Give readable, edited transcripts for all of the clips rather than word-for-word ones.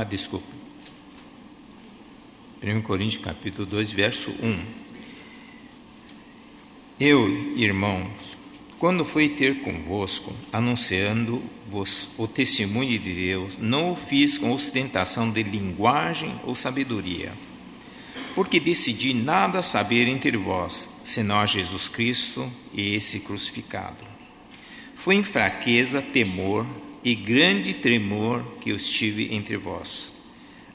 Desculpa. 1 Coríntios capítulo 2, verso 1. Eu, irmãos, quando fui ter convosco, anunciando-vos o testemunho de Deus, não o fiz com ostentação de linguagem ou sabedoria, porque decidi nada saber entre vós, senão a Jesus Cristo e esse crucificado. Foi em fraqueza, temor e grande tremor que eu estive entre vós.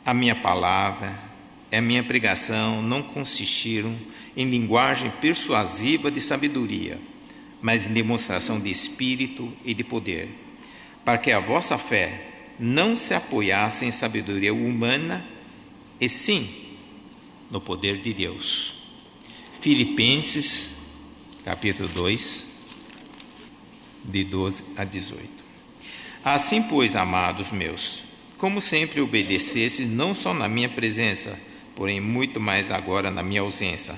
A minha palavra e a minha pregação não consistiram em linguagem persuasiva de sabedoria, mas em demonstração de espírito e de poder, para que a vossa fé não se apoiasse em sabedoria humana, e sim no poder de Deus. Filipenses, capítulo 2, de 12 a 18. Assim, pois, amados meus, como sempre obedecesse, não só na minha presença, porém muito mais agora na minha ausência,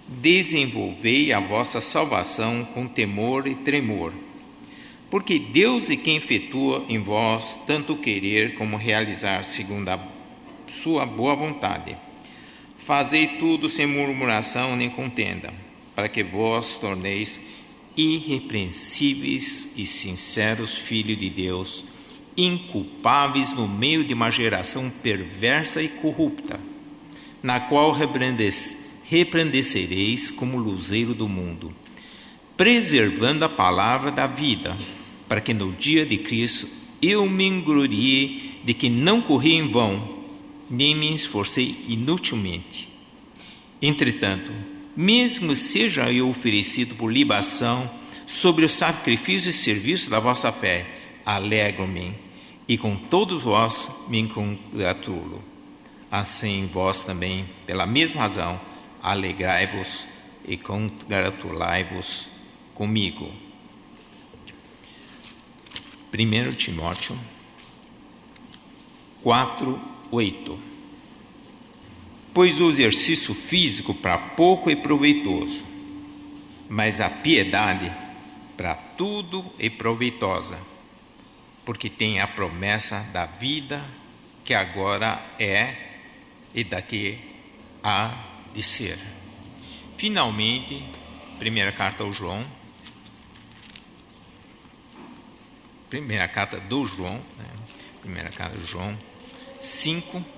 desenvolvei a vossa salvação com temor e tremor, porque Deus é quem efetua em vós tanto querer como realizar segundo a sua boa vontade. Fazei tudo sem murmuração nem contenda, para que vós torneis irrepreensíveis e sinceros filhos de Deus, inculpáveis no meio de uma geração perversa e corrupta, na qual repreendecereis como luzeiro do mundo, preservando a palavra da vida, para que no dia de Cristo eu me englorie de que não corri em vão, nem me esforcei inutilmente. Entretanto, mesmo seja eu oferecido por libação sobre o sacrifício e serviço da vossa fé, alegro-me, e com todos vós me congratulo. Assim vós também, pela mesma razão, alegrai-vos e congratulai-vos comigo. 1 Timóteo 4:8. Pois o exercício físico para pouco é proveitoso, mas a piedade para tudo é proveitosa, porque tem a promessa da vida que agora é e daqui há de ser. Finalmente, primeira carta do João, primeira carta do João 5:19.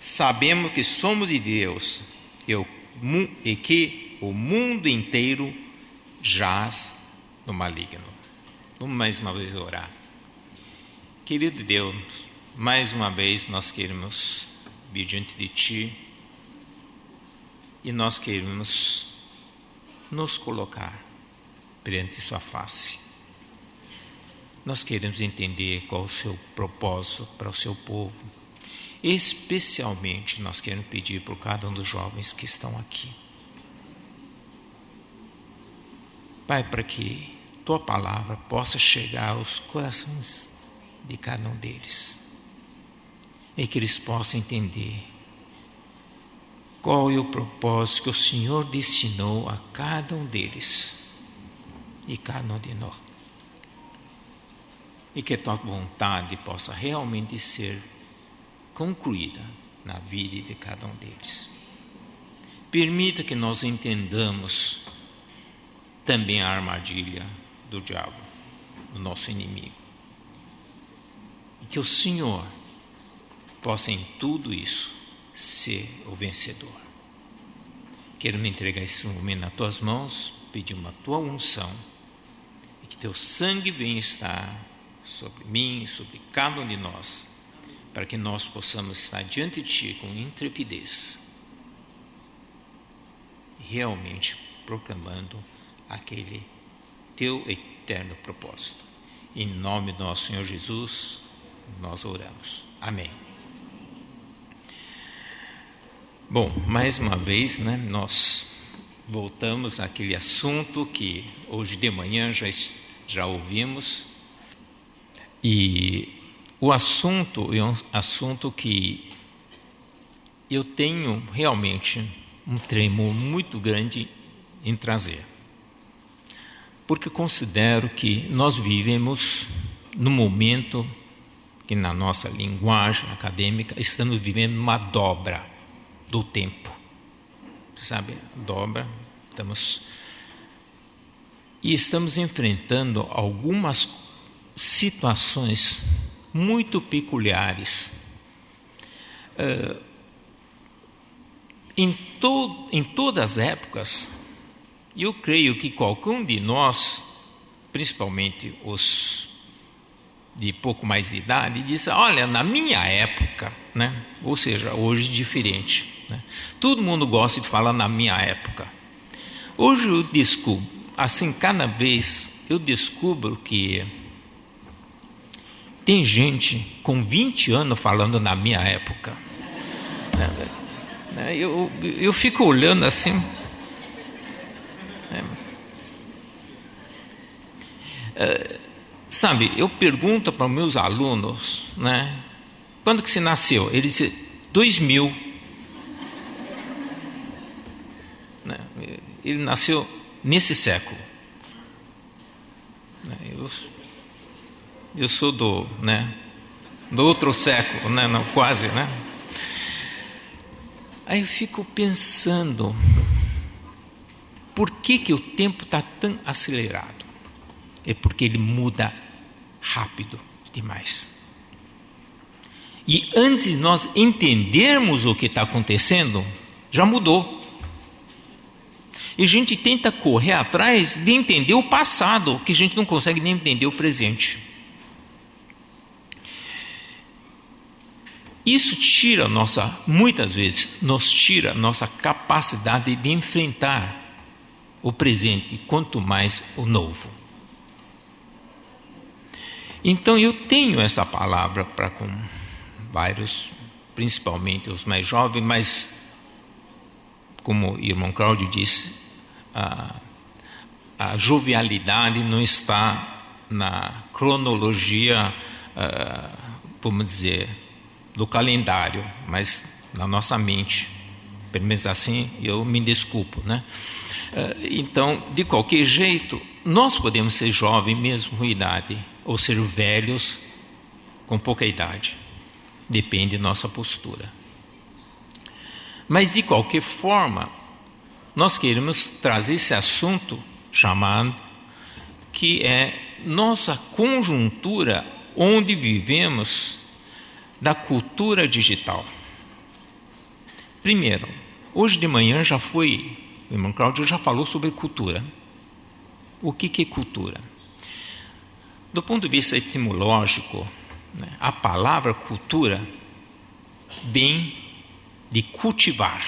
Sabemos que somos de Deus e que o mundo inteiro jaz no maligno. Vamos mais uma vez orar. Querido Deus, mais uma vez nós queremos vir diante de Ti e nós queremos nos colocar perante Sua face. Nós queremos entender qual é o Seu propósito para o Seu povo. Especialmente nós queremos pedir por cada um dos jovens que estão aqui. Pai, para que Tua palavra possa chegar aos corações de cada um deles e que eles possam entender qual é o propósito que o Senhor destinou a cada um deles e cada um de nós, e que a Tua vontade possa realmente ser concluída na vida de cada um deles. Permita que nós entendamos também a armadilha do diabo, do nosso inimigo, e que o Senhor possa em tudo isso ser o vencedor. Quero me entregar esse momento nas Tuas mãos, pedir uma Tua unção, e que Teu sangue venha estar sobre mim, sobre cada um de nós, para que nós possamos estar diante de Ti com intrepidez, realmente proclamando aquele Teu eterno propósito. Em nome do nosso Senhor Jesus, nós oramos. Amém. Bom, mais uma vez, nós voltamos àquele assunto que hoje de manhã já ouvimos. E o assunto é um assunto que eu tenho realmente um tremor muito grande em trazer. porque considero que nós vivemos no momento que, na nossa linguagem acadêmica, estamos vivendo uma dobra do tempo. Você sabe, dobra, estamos enfrentando algumas situações muito peculiares. Em todas as épocas, eu creio que qualquer um de nós, principalmente os de pouco mais de idade, diz: olha, na minha época, né? Ou seja, hoje diferente, né? Todo mundo gosta de falar na minha época. Hoje eu descubro, assim, cada vez eu descubro que tem gente com 20 anos falando na minha época. Eu fico olhando assim. Sabe, eu pergunto para os meus alunos, né, quando que você nasceu? Ele diz 2000. Né, ele nasceu nesse século. Eu sou do outro século, né, não, quase, né? Aí eu fico pensando, por que o tempo está tão acelerado? É porque ele muda rápido demais. E antes de nós entendermos o que está acontecendo, já mudou. E a gente tenta correr atrás de entender o passado, que a gente não consegue nem entender o presente. Isso muitas vezes, nos tira nossa capacidade de enfrentar o presente, quanto mais o novo. Então eu tenho essa palavra para com vários, principalmente os mais jovens, mas como o irmão Cláudio disse, a jovialidade não está na cronologia, vamos dizer, do calendário, mas na nossa mente. Pelo menos assim eu me desculpo, né? Então, de qualquer jeito, nós podemos ser jovens mesmo com idade, ou ser velhos com pouca idade. Depende da nossa postura. Mas, de qualquer forma, nós queremos trazer esse assunto chamado, que é nossa conjuntura onde vivemos, da cultura digital. Primeiro, hoje de manhã o irmão Cláudio já falou sobre cultura. O que é cultura? Do ponto de vista etimológico, né, a palavra cultura vem de cultivar.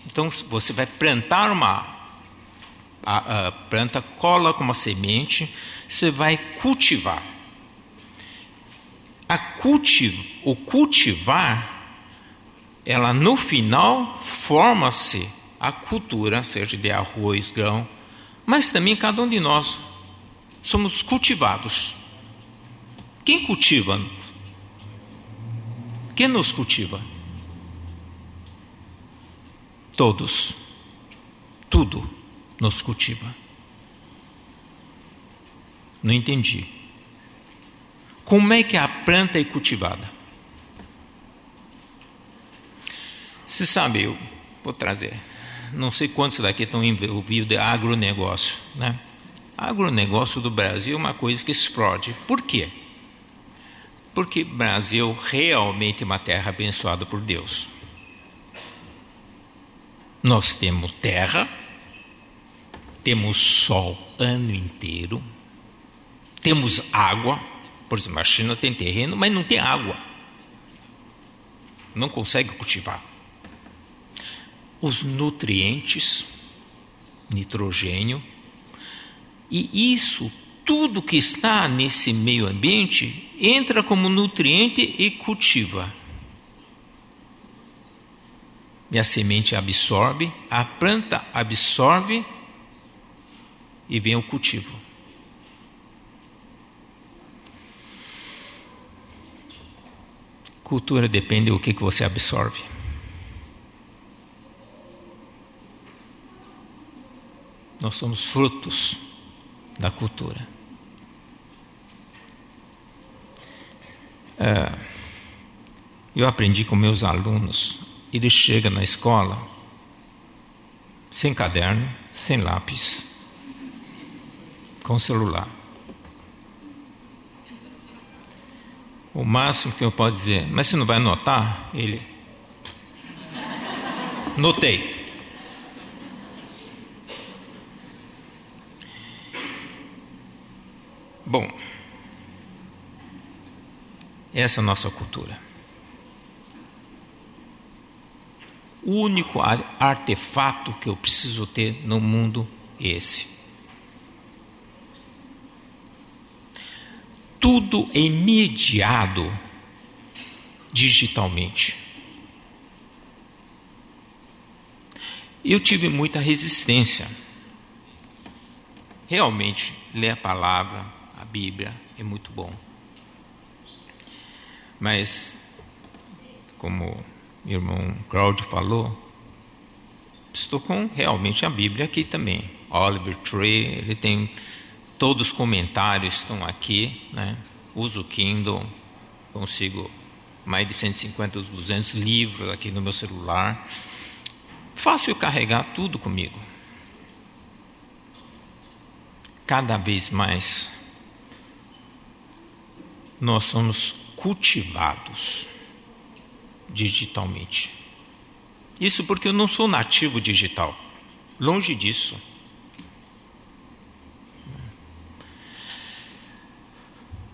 Então, você vai plantar a planta, cola com uma semente, você vai cultivar. O cultivar, ela no final forma-se a cultura, seja de arroz, grão, mas também cada um de nós somos cultivados. Quem cultiva? Quem nos cultiva? Todos. Tudo nos cultiva. Não entendi. Como é que a planta é cultivada? Você sabe, eu vou trazer, não sei quantos daqui estão envolvidos em agronegócio, né? Agronegócio do Brasil é uma coisa que explode. Por quê? Porque o Brasil realmente é uma terra abençoada por Deus. Nós temos terra, temos sol ano inteiro, temos água. Por exemplo, a China tem terreno, mas não tem água. Não consegue cultivar. Os nutrientes, nitrogênio, e isso, tudo que está nesse meio ambiente, entra como nutriente e cultiva. E a semente absorve, a planta absorve e vem o cultivo. Cultura depende do que você absorve. Nós somos frutos da cultura. Eu aprendi com meus alunos, eles chegam na escola sem caderno, sem lápis, com celular. O máximo que eu posso dizer, mas você não vai anotar? Ele, notei. Bom, essa é a nossa cultura. O único artefato que eu preciso ter no mundo é esse. Tudo é mediado digitalmente. Eu tive muita resistência. Realmente, ler a palavra, a Bíblia, é muito bom. Mas, como o irmão Cláudio falou, estou com realmente a Bíblia aqui também. Oliver Tree, ele tem todos os comentários estão aqui, né? Uso o Kindle, consigo mais de 150, 200 livros aqui no meu celular. Fácil carregar tudo comigo. Cada vez mais nós somos cultivados digitalmente. Isso porque eu não sou nativo digital. Longe disso.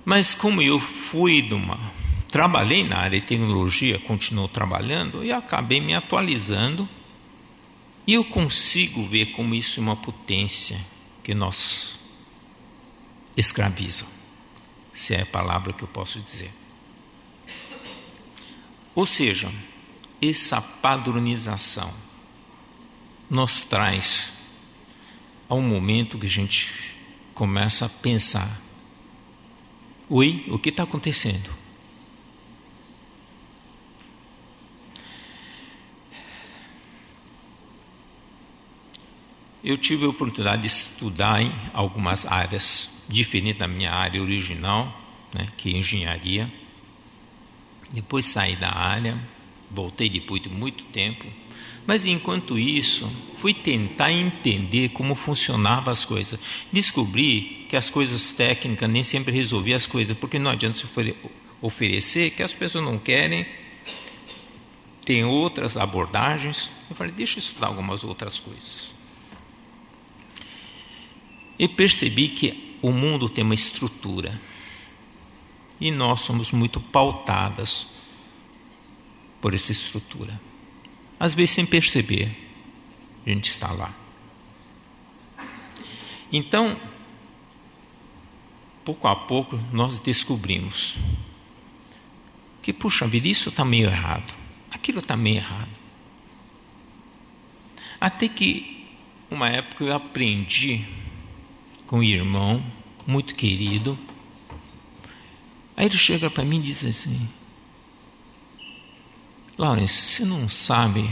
Mas como eu trabalhei na área de tecnologia, continuo trabalhando, e acabei me atualizando, e eu consigo ver como isso é uma potência que nos escraviza, se é a palavra que eu posso dizer. Ou seja, essa padronização nos traz a um momento que a gente começa a pensar: oi, o que está acontecendo? Eu tive a oportunidade de estudar em algumas áreas diferentes da minha área original, né, que é engenharia. Depois saí da área, voltei depois de muito tempo, mas enquanto isso, fui tentar entender como funcionavam as coisas. Descobri que as coisas técnicas nem sempre resolviam as coisas, porque não adianta se oferecer, que as pessoas não querem, tem outras abordagens. Eu falei, deixa eu estudar algumas outras coisas. E percebi que o mundo tem uma estrutura, e nós somos muito pautadas por essa estrutura. Às vezes, sem perceber, a gente está lá. Então, pouco a pouco, nós descobrimos que, puxa vida, isso está meio errado, aquilo está meio errado. Até que, uma época, eu aprendi com um irmão muito querido. Aí ele chega para mim e diz assim: Lawrence, você não sabe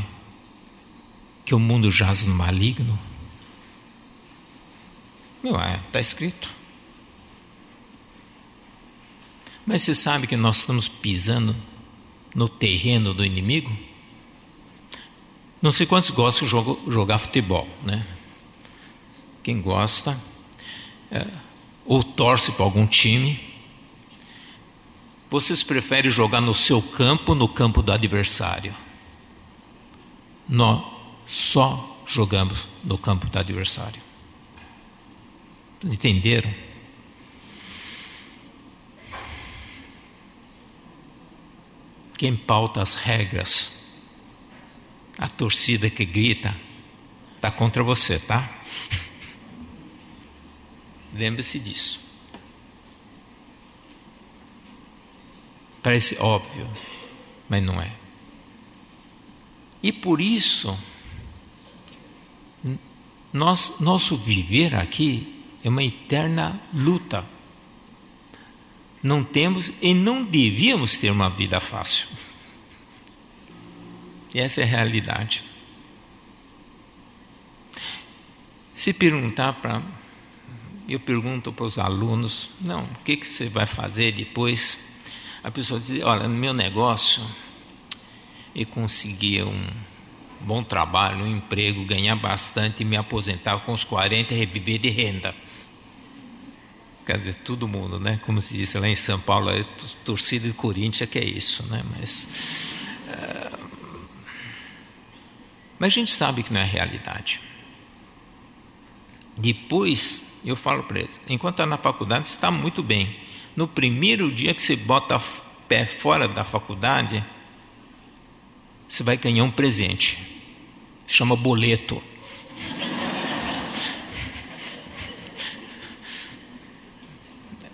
que o mundo jaz no maligno? Está escrito. Mas você sabe que nós estamos pisando no terreno do inimigo? Não sei quantos gostam de jogar futebol, né? Quem gosta, ou torce para algum time. Vocês preferem jogar no seu campo, no campo do adversário? Nós só jogamos no campo do adversário. Entenderam? Quem pauta as regras, a torcida que grita, está contra você, tá? Lembre-se disso. Parece óbvio, mas não é. E por isso, nosso viver aqui é uma eterna luta. Não temos e não devíamos ter uma vida fácil. E essa é a realidade. Se perguntar eu pergunto para os alunos, não, o que você vai fazer depois? A pessoa diz, olha, no meu negócio, eu conseguia um bom trabalho, um emprego, ganhar bastante, me aposentar com os 40 e viver de renda. Quer dizer, todo mundo, né? Como se disse lá em São Paulo, a torcida de Corinthians que é isso, né? Mas a gente sabe que não é realidade. Depois, eu falo para eles, enquanto está na faculdade, você está muito bem. No primeiro dia que você bota pé fora da faculdade, você vai ganhar um presente. Chama boleto.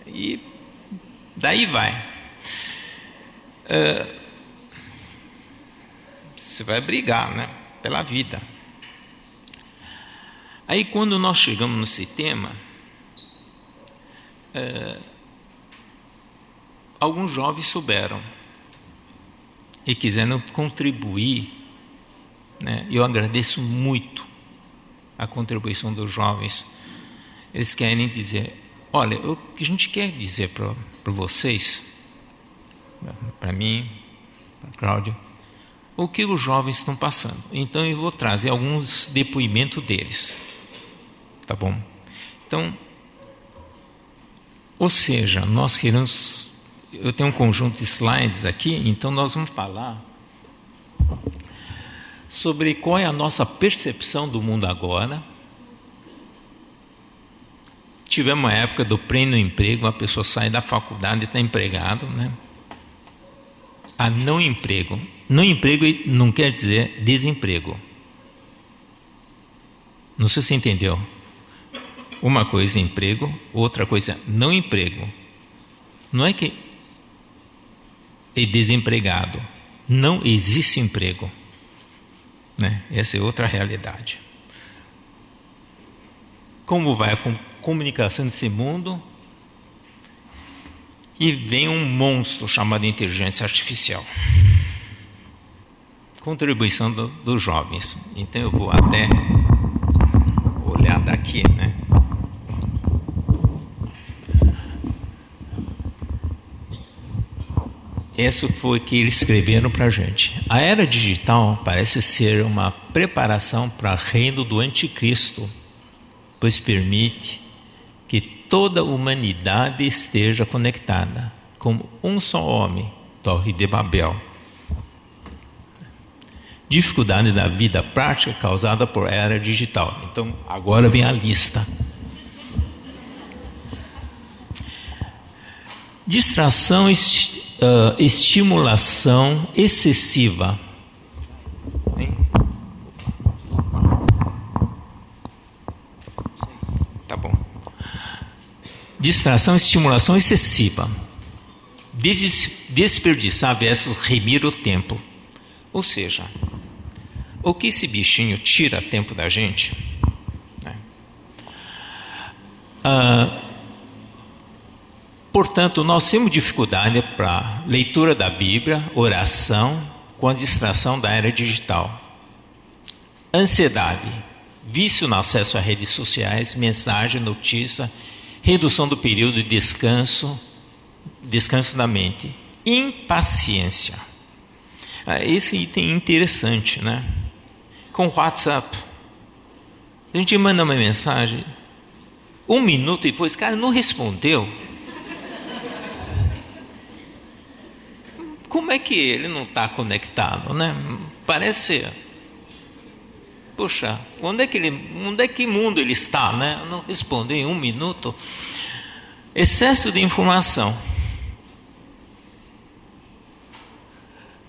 E daí vai. Você vai brigar, né? Pela vida. Aí quando nós chegamos nesse tema, alguns jovens souberam e quiseram contribuir, né? Eu agradeço muito a contribuição dos jovens. Eles querem dizer, olha, o que a gente quer dizer para vocês, para mim, para Cláudia, o que os jovens estão passando. Então eu vou trazer alguns depoimentos deles. Tá bom? Então, ou seja, nós queremos... Eu tenho um conjunto de slides aqui, então nós vamos falar sobre qual é a nossa percepção do mundo agora. Tivemos uma época do pleno emprego, a pessoa sai da faculdade e está empregado, né? A não emprego. Não emprego não quer dizer desemprego. Não sei se você entendeu. Uma coisa é emprego, outra coisa é não emprego. Não é que é desempregado. Não existe emprego, né? Essa é outra realidade. Como vai a comunicação desse mundo? E vem um monstro chamado inteligência artificial. Contribuição dos jovens. Então eu vou até olhar daqui, né? Isso foi que eles escreveram para a gente. A era digital parece ser uma preparação para o reino do anticristo, pois permite que toda a humanidade esteja conectada, como um só homem, Torre de Babel. Dificuldade da vida prática causada por era digital. Então, agora vem a lista. Distração, estimulação excessiva. Tá bom. Distração, estimulação excessiva. Desperdiçar versus remir o tempo. Ou seja, o que esse bichinho tira tempo da gente, né? Portanto, nós temos dificuldade para leitura da Bíblia, oração, com a distração da era digital. Ansiedade, vício no acesso a redes sociais, mensagem, notícia, redução do período de descanso da mente. Impaciência. Esse item é interessante, né? Com o WhatsApp, a gente manda uma mensagem, 1 minuto depois, cara, não respondeu. Como é que ele não está conectado, né? Parece, poxa, onde é que mundo ele está, né? Não respondeu em 1 minuto. Excesso de informação.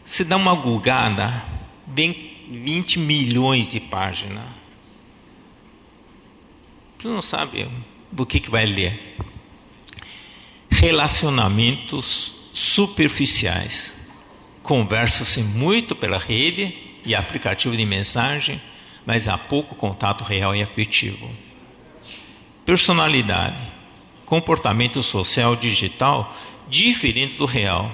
Se dá uma googada, vem 20 milhões de páginas. Você não sabe o que vai ler. Relacionamentos superficiais. Conversa-se muito pela rede e aplicativo de mensagem, mas há pouco contato real e afetivo. Personalidade. Comportamento social digital diferente do real.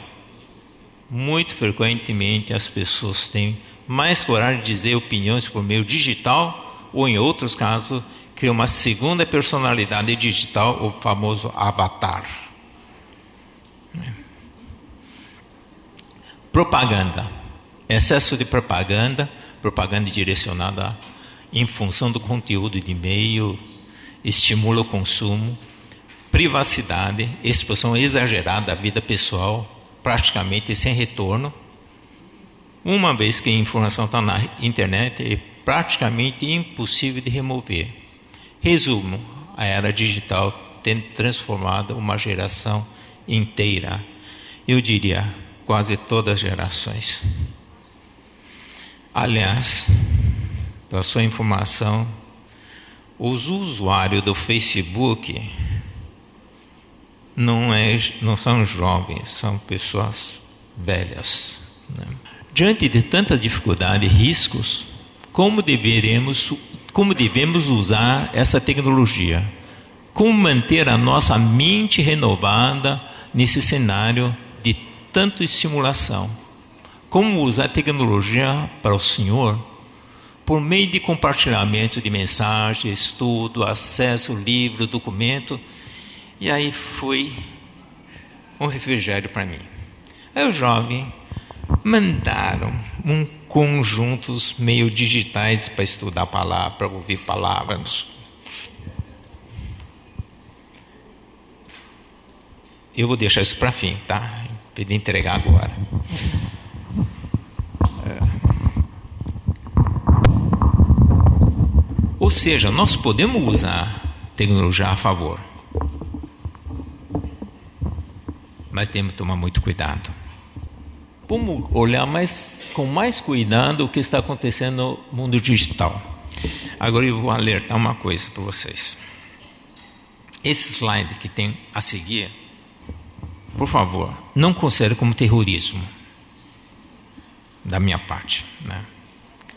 Muito frequentemente as pessoas têm mais coragem de dizer opiniões por meio digital ou, em outros casos, cria uma segunda personalidade digital, o famoso avatar. Propaganda. Excesso de propaganda direcionada em função do conteúdo de e-mail, estimula o consumo. Privacidade, exposição exagerada da vida pessoal, praticamente sem retorno. Uma vez que a informação está na internet, é praticamente impossível de remover. Resumo, a era digital tem transformado uma geração inteira. Eu diria, quase todas as gerações. Aliás, para sua informação, os usuários do Facebook não são jovens, são pessoas velhas. Né? Diante de tantas dificuldades e riscos, como devemos usar essa tecnologia? Como manter a nossa mente renovada nesse cenário de tanta estimulação? Como usar a tecnologia para o Senhor por meio de compartilhamento de mensagem, estudo, acesso, livro, documento? E aí foi um refrigério para mim. Aí os jovens mandaram conjuntos meio digitais para estudar a palavra, para ouvir palavras. Eu vou deixar isso para fim, tá? Para entregar agora. Ou seja, nós podemos usar tecnologia a favor, mas temos que tomar muito cuidado. Vamos olhar com mais cuidado o que está acontecendo no mundo digital. Agora eu vou alertar uma coisa para vocês. Esse slide que tem a seguir, por favor, não considere como terrorismo da minha parte, né?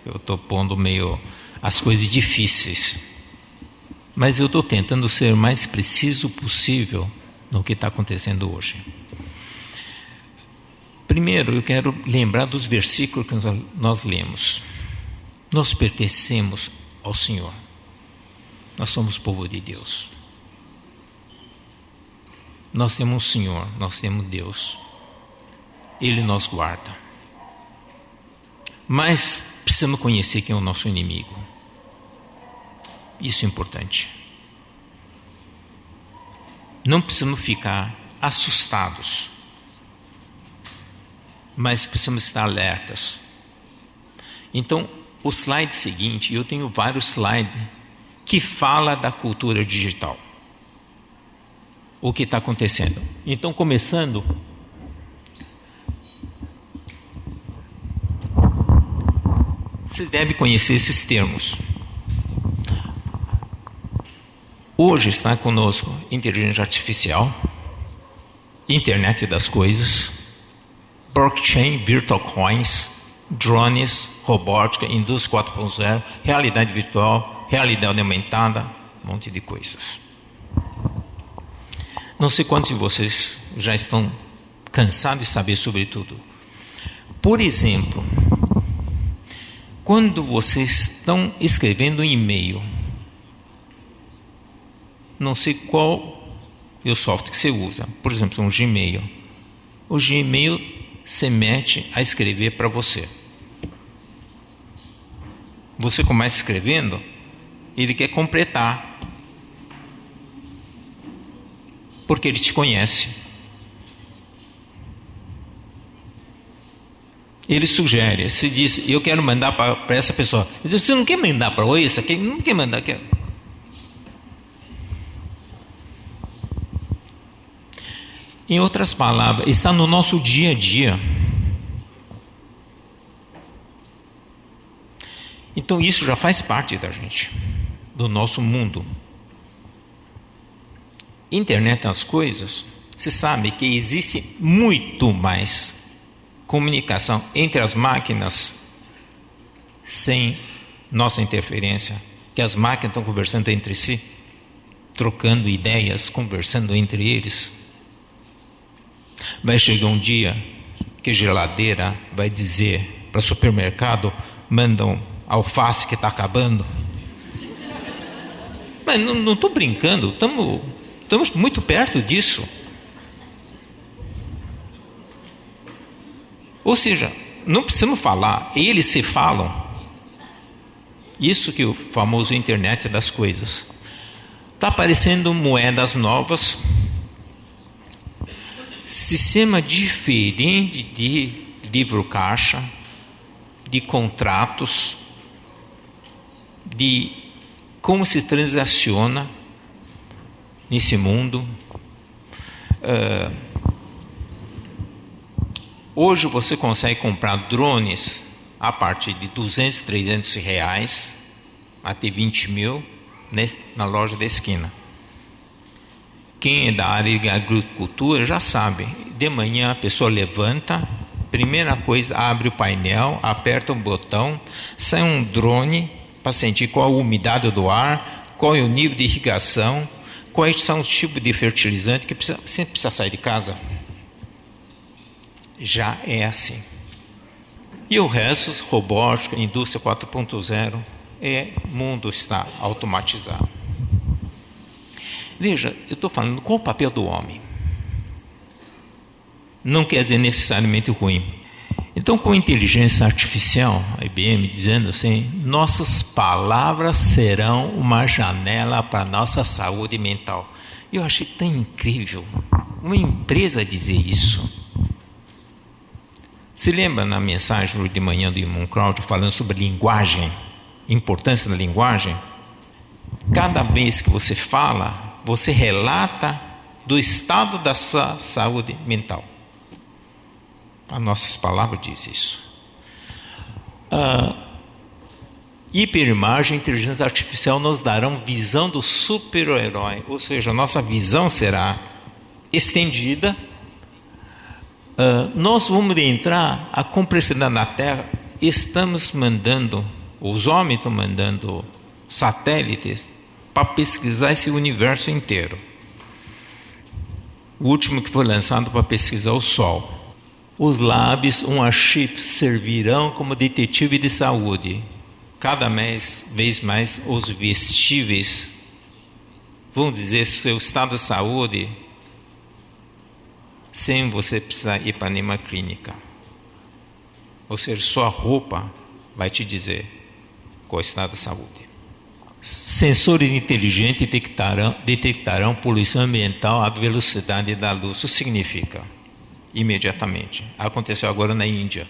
Eu estou pondo meio as coisas difíceis, mas eu estou tentando ser o mais preciso possível no que está acontecendo hoje. Primeiro, eu quero lembrar dos versículos que nós lemos. Nós pertencemos ao Senhor. Nós somos povo de Deus. Nós temos um Senhor, nós temos Deus. Ele nos guarda. Mas precisamos conhecer quem é o nosso inimigo. Isso é importante. Não precisamos ficar assustados, mas precisamos estar alertas. Então, o slide seguinte, eu tenho vários slides que falam da cultura digital. O que está acontecendo. Então, começando, vocês devem conhecer esses termos. Hoje está conosco inteligência artificial, internet das coisas, blockchain, virtual coins, drones, robótica, indústria 4.0, realidade virtual, realidade aumentada, um monte de coisas. Não sei quantos de vocês já estão cansados de saber sobre tudo. Por exemplo, quando vocês estão escrevendo um e-mail, não sei qual é o software que você usa, por exemplo, um Gmail. O Gmail se mete a escrever para você. Você começa escrevendo, ele quer completar, porque ele te conhece. Ele sugere, se diz, eu quero mandar para essa pessoa. Ele diz, você não quer mandar para essa? Não quer mandar? Quer. Em outras palavras, está no nosso dia a dia. Então isso já faz parte da gente, do nosso mundo. Internet das coisas, você sabe que existe muito mais comunicação entre as máquinas sem nossa interferência, que as máquinas estão conversando entre si, trocando ideias, conversando entre eles. Vai chegar um dia que a geladeira vai dizer para o supermercado, mandam alface que está acabando. Mas não estou brincando, estamos muito perto disso. Ou seja, não precisamos falar, eles se falam. Isso que o famoso internet das coisas. Está aparecendo moedas novas, sistema diferente de livro caixa, de contratos, de como se transaciona nesse mundo. Hoje você consegue comprar drones a partir de 200, 300 reais até 20 mil na loja da esquina. Quem é da área de agricultura já sabe. De manhã a pessoa levanta, primeira coisa, abre o painel, aperta um botão, sai um drone para sentir qual a umidade do ar, qual é o nível de irrigação, quais são os tipos de fertilizante que sempre precisa sair de casa. Já é assim. E o resto, robótica, indústria 4.0, o mundo está automatizado. Veja, eu estou falando qual o papel do homem. Não quer dizer necessariamente ruim. Então, com a inteligência artificial, a IBM dizendo assim, nossas palavras serão uma janela para a nossa saúde mental. Eu achei tão incrível uma empresa dizer isso. Se lembra na mensagem de manhã do Immun Crowd falando sobre linguagem, importância da linguagem? Cada vez que você fala, você relata do estado da sua saúde mental. As nossas palavras dizem isso. Hiperimagem e inteligência artificial nos darão visão do super-herói, ou seja, a nossa visão será estendida. Nós vamos entrar a complexidade na Terra. Estamos mandando, os homens estão mandando satélites para pesquisar esse universo inteiro. O último que foi lançado para pesquisar o Sol. Os labs, um chip, servirão como detetive de saúde. Cada vez mais os vestíveis vão dizer seu estado de saúde sem você precisar ir para nenhuma clínica. Ou seja, sua roupa vai te dizer qual é o estado de saúde. Sensores inteligentes detectarão poluição ambiental à velocidade da luz. Isso significa imediatamente. Aconteceu agora na Índia.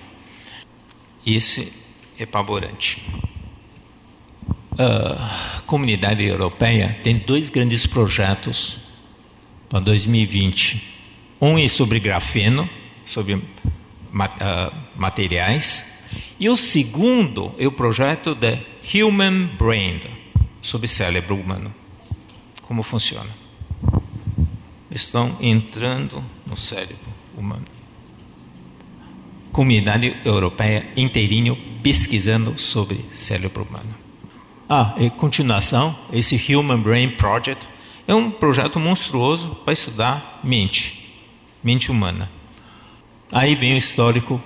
Esse é apavorante. A comunidade europeia tem 2 grandes projetos para 2020. Um é sobre grafeno, sobre materiais, e o segundo é o projeto da Human Brain, sobre cérebro humano. Como funciona? Estão entrando no cérebro humano. Comunidade europeia inteirinho pesquisando sobre cérebro humano. E continuação, esse Human Brain Project é um projeto monstruoso para estudar mente humana. Aí vem o histórico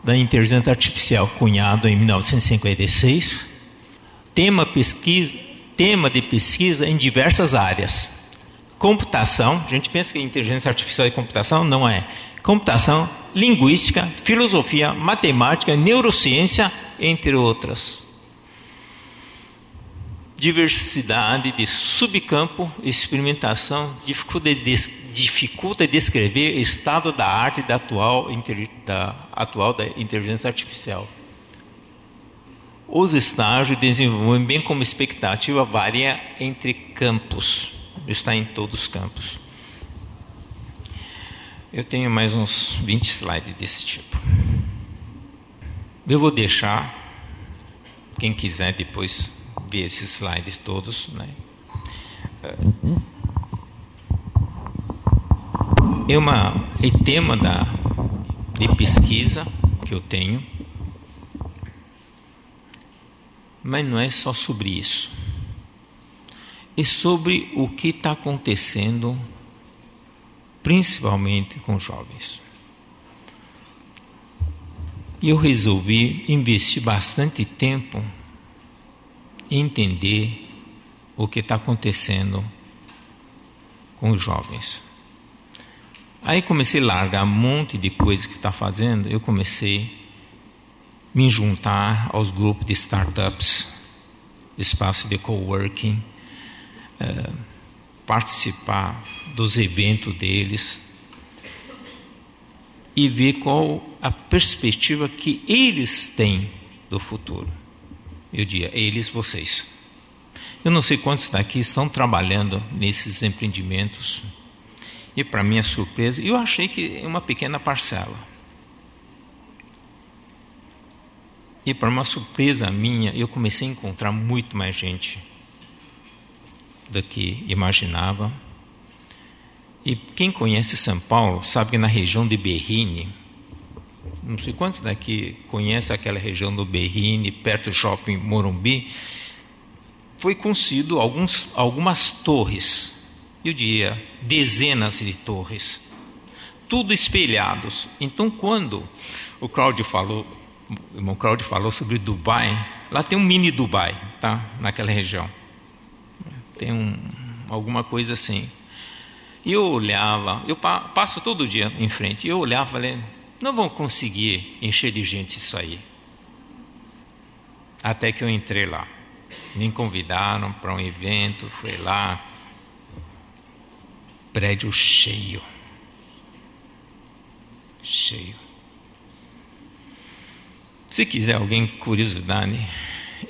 da inteligência artificial, cunhado em 1956. Tema de pesquisa em diversas áreas. Computação, a gente pensa que inteligência artificial e computação, não é. Computação, linguística, filosofia, matemática, neurociência, entre outras. Diversidade de subcampo, experimentação, dificulta descrever o estado da arte da atual da inteligência artificial. Os estágios de desenvolvimento, bem como expectativa, variam entre campos. Está em todos os campos. Eu tenho mais uns 20 slides desse tipo. Eu vou deixar, quem quiser depois ver esses slides todos, né? É tema de pesquisa que eu tenho, mas não é só sobre isso. É sobre o que está acontecendo, principalmente com jovens. E eu resolvi investir bastante tempo em entender o que está acontecendo com os jovens. Aí comecei a largar um monte de coisa que está fazendo. Eu comecei a me juntar aos grupos de startups, espaço de coworking, participar dos eventos deles e ver qual a perspectiva que eles têm do futuro. Eu diria, eles, vocês. Eu não sei quantos daqui estão trabalhando nesses empreendimentos. E, para minha surpresa, eu achei que é uma pequena parcela. E, para uma surpresa minha, eu comecei a encontrar muito mais gente do que imaginava. E quem conhece São Paulo sabe que na região de Berrini, não sei quantos daqui conhecem aquela região do Berrini, perto do shopping Morumbi, foi construído algumas torres, eu diria dezenas de torres, tudo espelhados. Então, quando o irmão Cláudio falou sobre Dubai, lá tem um mini Dubai, tá? Naquela região. Tem alguma coisa assim. E eu olhava, eu passo todo dia em frente, e eu olhava e falei, não vão conseguir encher de gente isso aí. Até que eu entrei lá. Me convidaram para um evento, fui lá, prédio cheio. Se quiser alguém curiosidade,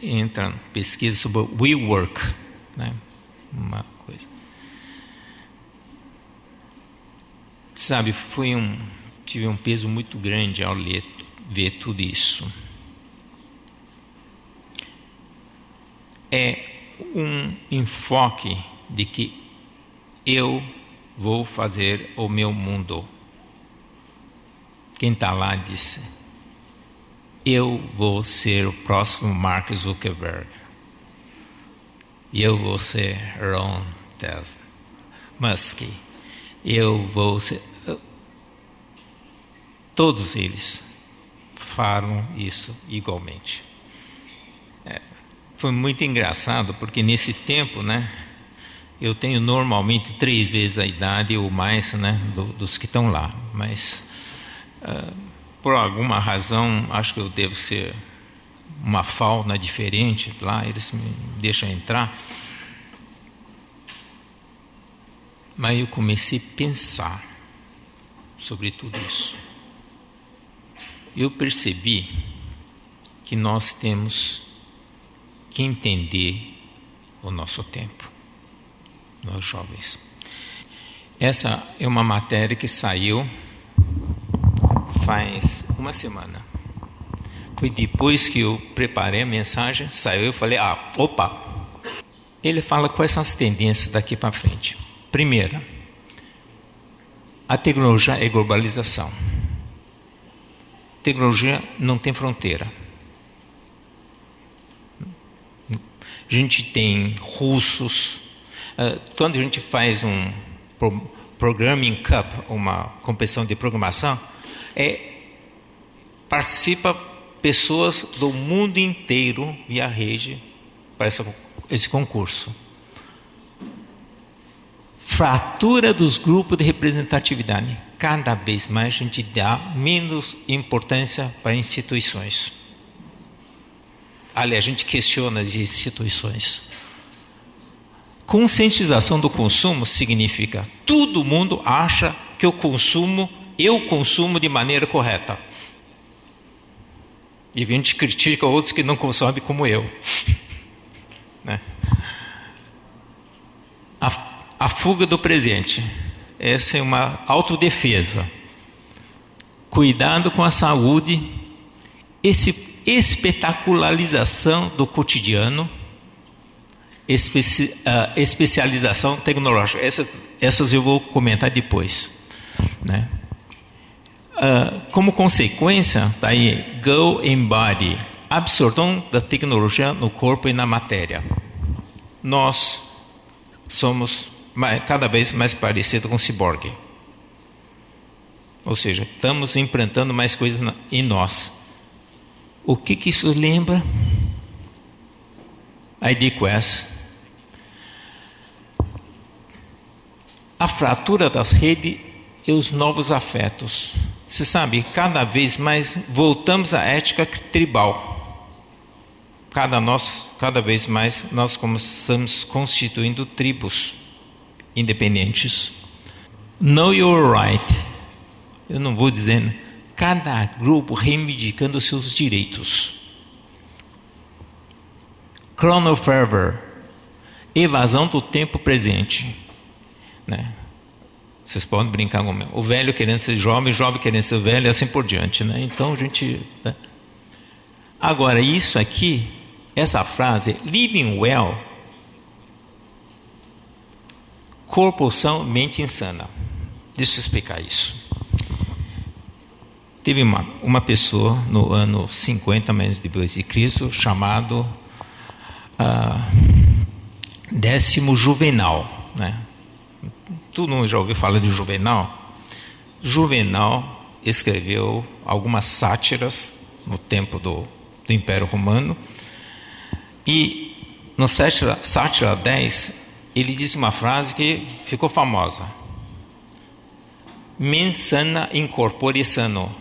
entra, pesquisa sobre WeWork, né? Uma coisa. Sabe, tive um peso muito grande ao ver tudo isso. É um enfoque de que eu vou fazer o meu mundo. Quem está lá disse, eu vou ser o próximo Mark Zuckerberg. Eu vou ser Elon Musk. Eu vou ser... Todos eles falam isso igualmente. Foi muito engraçado, porque nesse tempo, né, eu tenho normalmente 3 vezes a idade ou mais, né, dos que estão lá. Mas, por alguma razão, acho que eu devo ser uma fauna diferente lá, eles me deixam entrar. Mas eu comecei a pensar sobre tudo isso. Eu percebi que nós temos que entender o nosso tempo, nós jovens. Essa é uma matéria que saiu faz uma semana. Foi depois que eu preparei a mensagem, saiu, eu falei, opa! Ele fala quais são as tendências daqui para frente. Primeira, a tecnologia é globalização. Tecnologia não tem fronteira. A gente tem russos. Quando a gente faz um Programming Cup, uma competição de programação, participa pessoas do mundo inteiro via rede para esse concurso. Fratura dos grupos de representatividade. Cada vez mais a gente dá menos importância para instituições. Aliás, a gente questiona as instituições. Conscientização do consumo significa todo mundo acha que eu consumo de maneira correta. E a gente critica outros que não consomem como eu. Né? A fuga do presente. Essa é uma autodefesa. Cuidado com a saúde. Espetacularização do cotidiano. Especialização tecnológica. Essas eu vou comentar depois. Né? Como consequência, daí, go embody. Absorção da tecnologia no corpo e na matéria. Nós somos cada vez mais parecidos com o ciborgue. Ou seja, estamos implantando mais coisas em nós. O que isso lembra? ID Quest. fratura das redes e os novos afetos. Você sabe, cada vez mais voltamos à ética tribal. Cada vez mais nós estamos constituindo tribos independentes. Know your right. Eu não vou dizendo, cada grupo reivindicando seus direitos. Chrono fervor, evasão do tempo presente, né? Vocês podem brincar com o velho querendo ser jovem, jovem querendo ser velho, e assim por diante, né? Então a gente, né? Agora isso aqui, essa frase, living well, corpo são, mente insana. Deixa eu explicar isso. Teve uma pessoa no ano 50 menos depois de Cristo, chamado Décimo Juvenal, né? Todo mundo já ouviu falar de Juvenal? Juvenal escreveu algumas sátiras no tempo do Império Romano, e no Sátira 10 ele disse uma frase que ficou famosa: mens sana in corpore sano.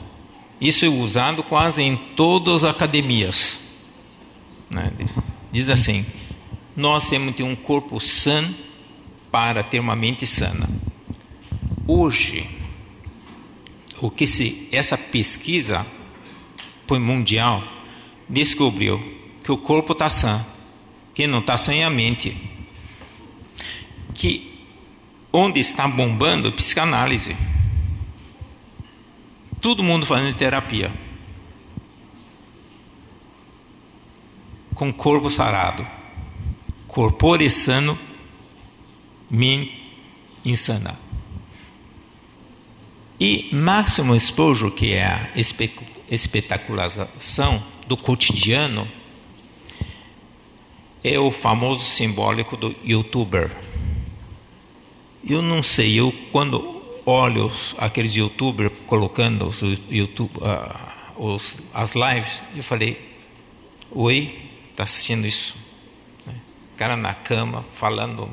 Isso é usado quase em todas as academias, né? Diz assim: nós temos que ter um corpo sano para ter uma mente sana. Hoje, essa pesquisa mundial descobriu que o corpo está sã, que não está sã é a mente. Que onde está bombando psicanálise. Todo mundo fazendo terapia com corpo sarado, corpore sano, mente insana. E máximo exposure, que é a espetacularização do cotidiano, é o famoso simbólico do youtuber. Eu não sei, quando olho aqueles youtubers colocando as lives, eu falei: oi, está assistindo isso? Cara na cama, falando.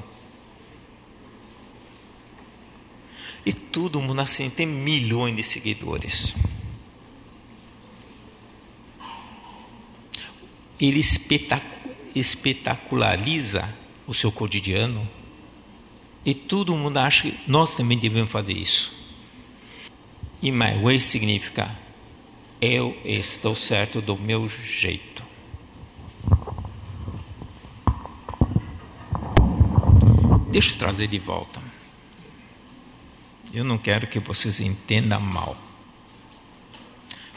E todo mundo assim, tem milhões de seguidores. Ele espetaculariza o seu cotidiano, e todo mundo acha que nós também devemos fazer isso. E my way significa: eu estou certo do meu jeito. Deixa eu trazer de volta. Eu não quero que vocês entendam mal.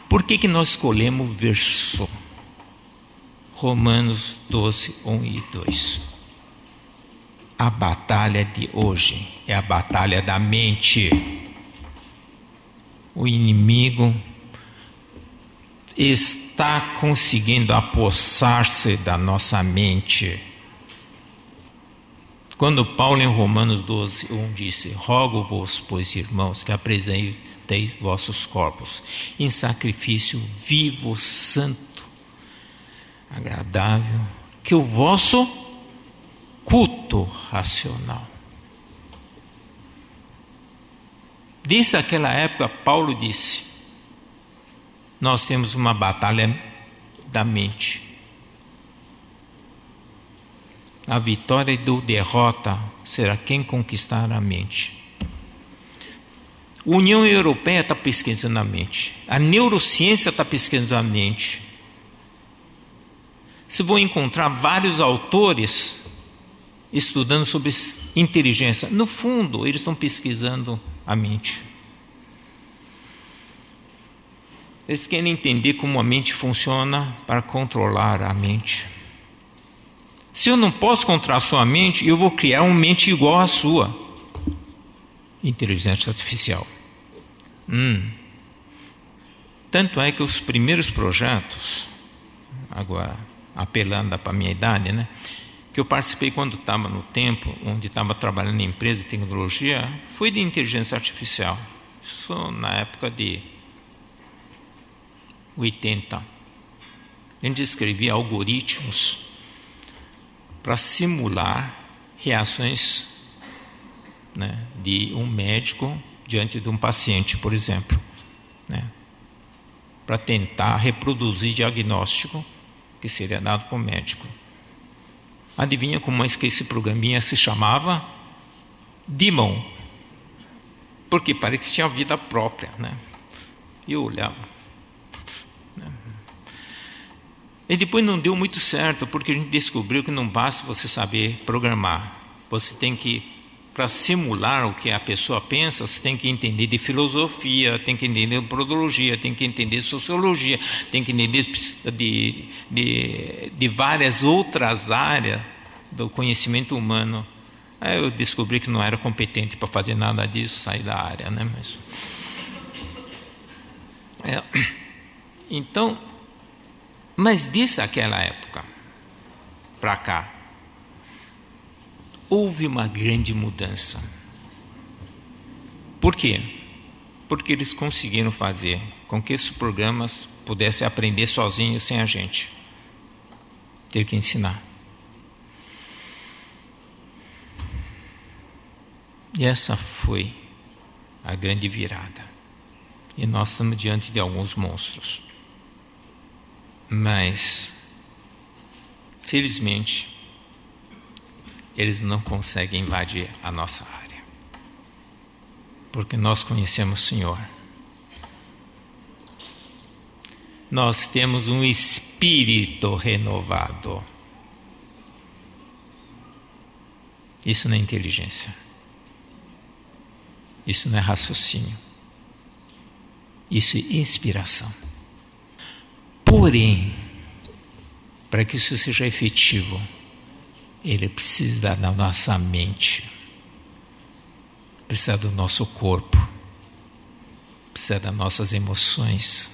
Por que nós escolhemos o verso Romanos 12, 1 e 2? A batalha de hoje é a batalha da mente. O inimigo está conseguindo apossar-se da nossa mente. Quando Paulo em Romanos 12, 1 disse: rogo-vos, pois, irmãos, que apresenteis vossos corpos em sacrifício vivo, santo, agradável, que o vosso culto racional. Desde aquela época, Paulo disse: nós temos uma batalha da mente. A vitória do derrota será quem conquistar a mente. A União Europeia está pesquisando a mente. A neurociência está pesquisando a mente. Você vai encontrar vários autores estudando sobre inteligência. No fundo, eles estão pesquisando a mente. Eles querem entender como a mente funciona para controlar a mente. Se eu não posso controlar a sua mente, eu vou criar uma mente igual à sua. Inteligência artificial. Tanto é que os primeiros projetos, agora apelando para a minha idade, né, que eu participei quando estava no tempo, onde estava trabalhando em empresa de tecnologia, foi de inteligência artificial. Isso na época de 80. A gente escrevia algoritmos para simular reações, né, de um médico diante de um paciente, por exemplo, né? Para tentar reproduzir diagnóstico que seria dado para o médico. Adivinha como é que esse programinha se chamava? Demon. Porque parece que tinha vida própria, né? E eu olhava. E depois não deu muito certo, porque a gente descobriu que não basta você saber programar. Você tem que, para simular o que a pessoa pensa, você tem que entender de filosofia, tem que entender de podologia, tem que entender de sociologia, tem que entender de várias outras áreas do conhecimento humano. Aí eu descobri que não era competente para fazer nada disso, saí da área, né? Então, mas desde aquela época para cá, houve uma grande mudança. Por quê? Porque eles conseguiram fazer com que esses programas pudessem aprender sozinhos, sem a gente ter que ensinar. E essa foi a grande virada. E nós estamos diante de alguns monstros. Mas, felizmente, eles não conseguem invadir a nossa área. Porque nós conhecemos o Senhor. Nós temos um espírito renovado. Isso não é inteligência. Isso não é raciocínio. Isso é inspiração. Porém, para que isso seja efetivo, ele precisa da nossa mente, precisa do nosso corpo, precisa das nossas emoções,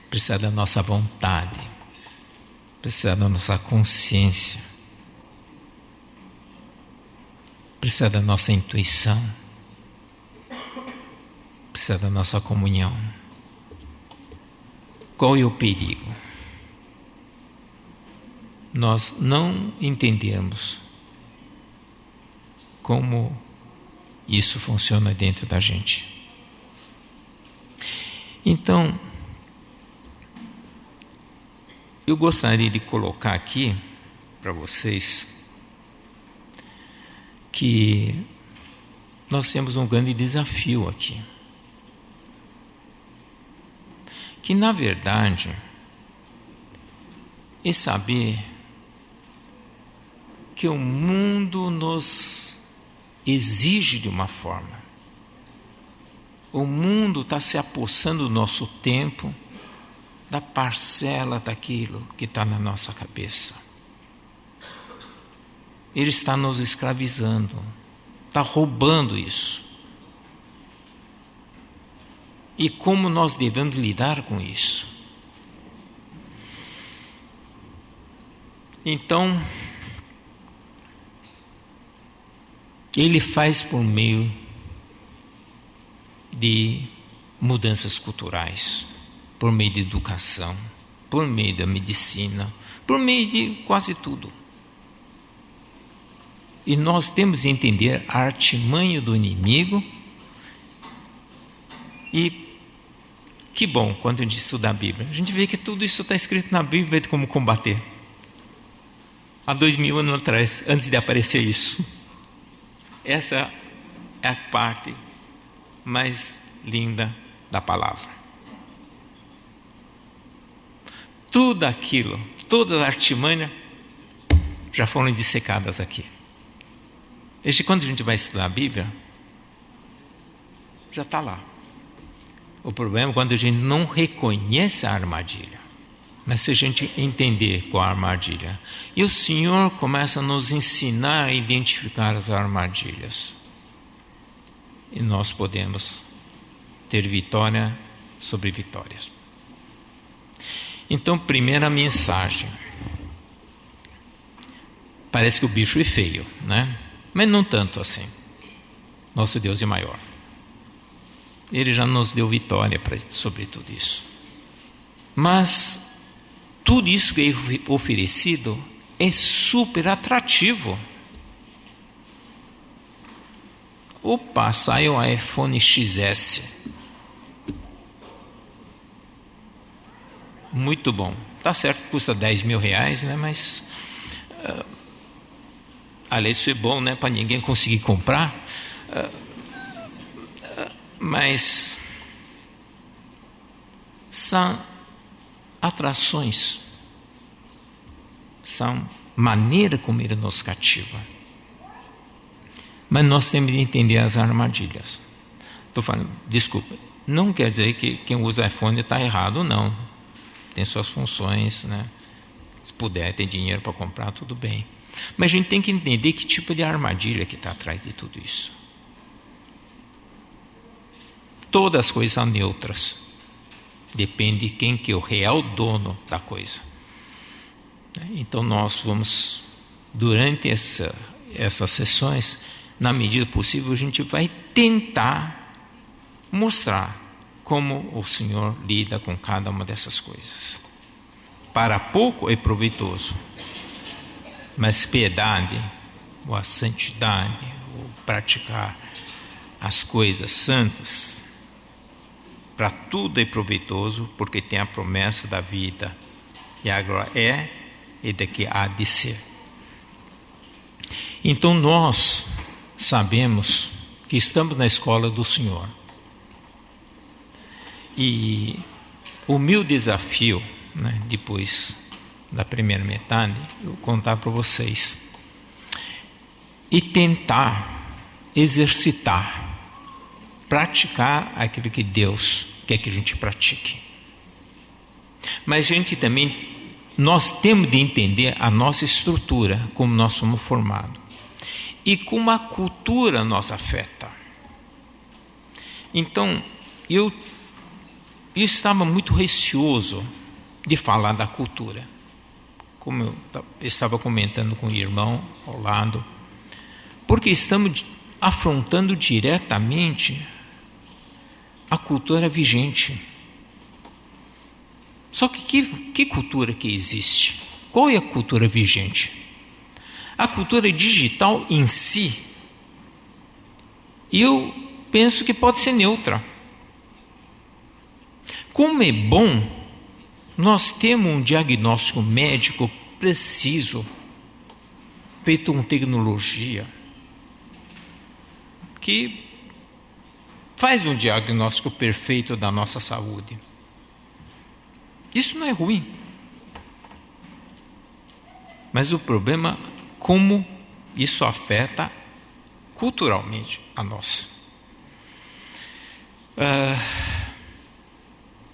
precisa da nossa vontade, precisa da nossa consciência, precisa da nossa intuição, precisa da nossa comunhão. Qual é o perigo? Nós não entendemos como isso funciona dentro da gente. Então, eu gostaria de colocar aqui para vocês que nós temos um grande desafio aqui. Que, na verdade, é saber que o mundo nos exige de uma forma. O mundo está se apossando do nosso tempo, da parcela daquilo que está na nossa cabeça. Ele está nos escravizando, está roubando isso. E como nós devemos lidar com isso? Então, ele faz por meio de mudanças culturais, por meio de educação, por meio da medicina, por meio de quase tudo. E nós temos que entender a artimanha do inimigo. E que bom, quando a gente estuda a Bíblia, a gente vê que tudo isso está escrito na Bíblia de como combater. Há 2000 anos atrás, antes de aparecer isso. Essa é a parte mais linda da palavra. Tudo aquilo, toda a artimanha já foram dissecadas aqui. Desde quando a gente vai estudar a Bíblia, já está lá. O problema é quando a gente não reconhece a armadilha. Mas se a gente entender qual a armadilha, e o Senhor começa a nos ensinar a identificar as armadilhas, e nós podemos ter vitória sobre vitórias. Então, primeira mensagem. Parece que o bicho é feio, né? Mas não tanto assim. Nosso Deus é maior. Ele já nos deu vitória sobre tudo isso. Mas tudo isso que é oferecido é super atrativo. Opa, saiu um iPhone XS. Muito bom. Tá certo que custa 10 mil reais, né? Mas aliás, isso é bom, né? Para ninguém conseguir comprar. Mas são atrações, são maneira como ele nos cativa. Mas nós temos de entender as armadilhas. Estou falando, desculpa, não quer dizer que quem usa iPhone está errado, não. Tem suas funções, né? Se puder ter dinheiro para comprar, tudo bem. Mas a gente tem que entender que tipo de armadilha que está atrás de tudo isso. Todas as coisas são neutras. Depende de quem que é o real dono da coisa. Então nós vamos, durante essas sessões, na medida possível, a gente vai tentar mostrar como o Senhor lida com cada uma dessas coisas. Para pouco é proveitoso, mas piedade, ou a santidade, ou praticar as coisas santas, para tudo é proveitoso, porque tem a promessa da vida, e agora e de que há de ser. Então nós sabemos que estamos na escola do Senhor. E o meu desafio, né, depois da primeira metade, eu vou contar para vocês, e tentar exercitar, praticar aquilo que Deus quer que a gente pratique. Mas a gente também, nós temos de entender a nossa estrutura, como nós somos formados, e como a cultura nos afeta. Então, eu estava muito receoso de falar da cultura, como eu estava comentando com o irmão ao lado, porque estamos afrontando diretamente a cultura vigente. Só que cultura que existe? Qual é a cultura vigente? A cultura digital em si, eu penso que pode ser neutra. Como é bom nós temos um diagnóstico médico preciso, feito com tecnologia, que faz um diagnóstico perfeito da nossa saúde. Isso não é ruim. Mas o problema é como isso afeta culturalmente a nós.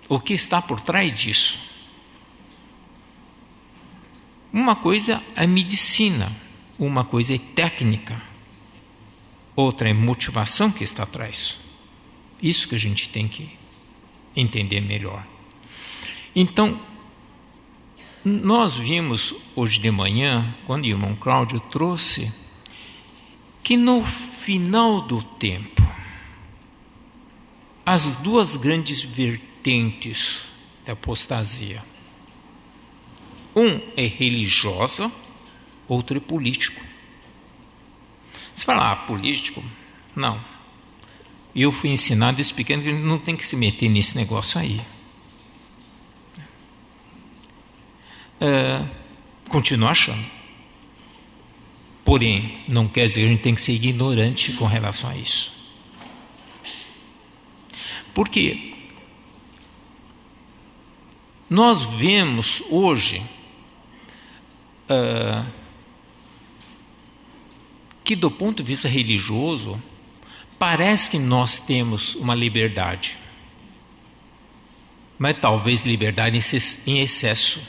O que está por trás disso? Uma coisa é medicina, uma coisa é técnica, outra é motivação que está atrás. Isso que a gente tem que entender melhor. Então, nós vimos hoje de manhã, quando o irmão Cláudio trouxe, que no final do tempo, as duas grandes vertentes da apostasia, um é religiosa, outro é político. Você fala, político? Não. Eu fui ensinado desde pequeno que a gente não tem que se meter nesse negócio aí. Continuo achando. Porém, não quer dizer que a gente tem que ser ignorante com relação a isso. Porque nós vemos hoje que do ponto de vista religioso, parece que nós temos uma liberdade, mas talvez liberdade em excesso.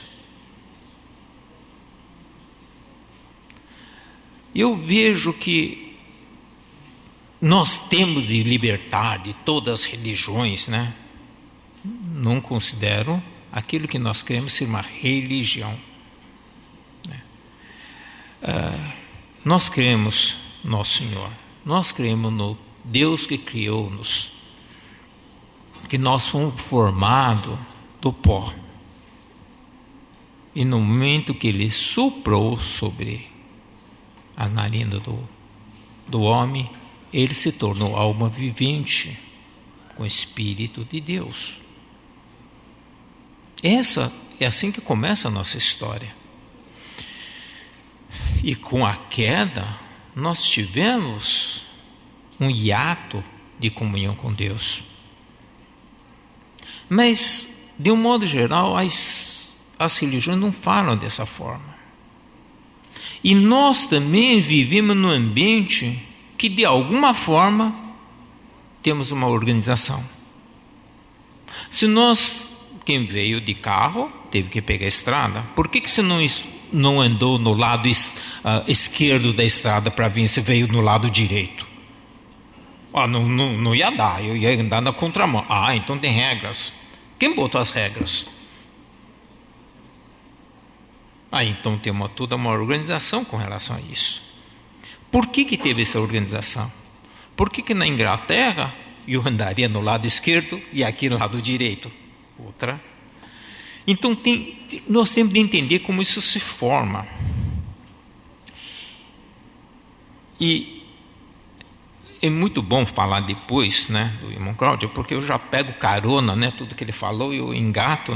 Eu vejo que nós temos de libertar de todas as religiões, né? Não considero aquilo que nós queremos ser uma religião. Nós cremos no nosso Senhor, nós cremos no Deus que criou-nos, que nós fomos formados do pó. E no momento que Ele soprou sobre a narina do homem, ele se tornou alma vivente com o Espírito de Deus. É assim que começa a nossa história. E com a queda, nós tivemos um hiato de comunhão com Deus. Mas, de um modo geral, as religiões não falam dessa forma. E nós também vivemos num ambiente que, de alguma forma, temos uma organização. Se nós, quem veio de carro, teve que pegar a estrada, por que você não andou no lado esquerdo da estrada para vir, você veio no lado direito? Não ia dar, eu ia andar na contramão. Então tem regras. Quem botou as regras? Então tem toda uma organização com relação a isso. Por que teve essa organização? Por que na Inglaterra eu andaria no lado esquerdo e aqui no lado direito? Outra. Então nós temos de entender como isso se forma. E é muito bom falar depois, do irmão Cláudio, porque eu já pego carona, tudo que ele falou eu engato,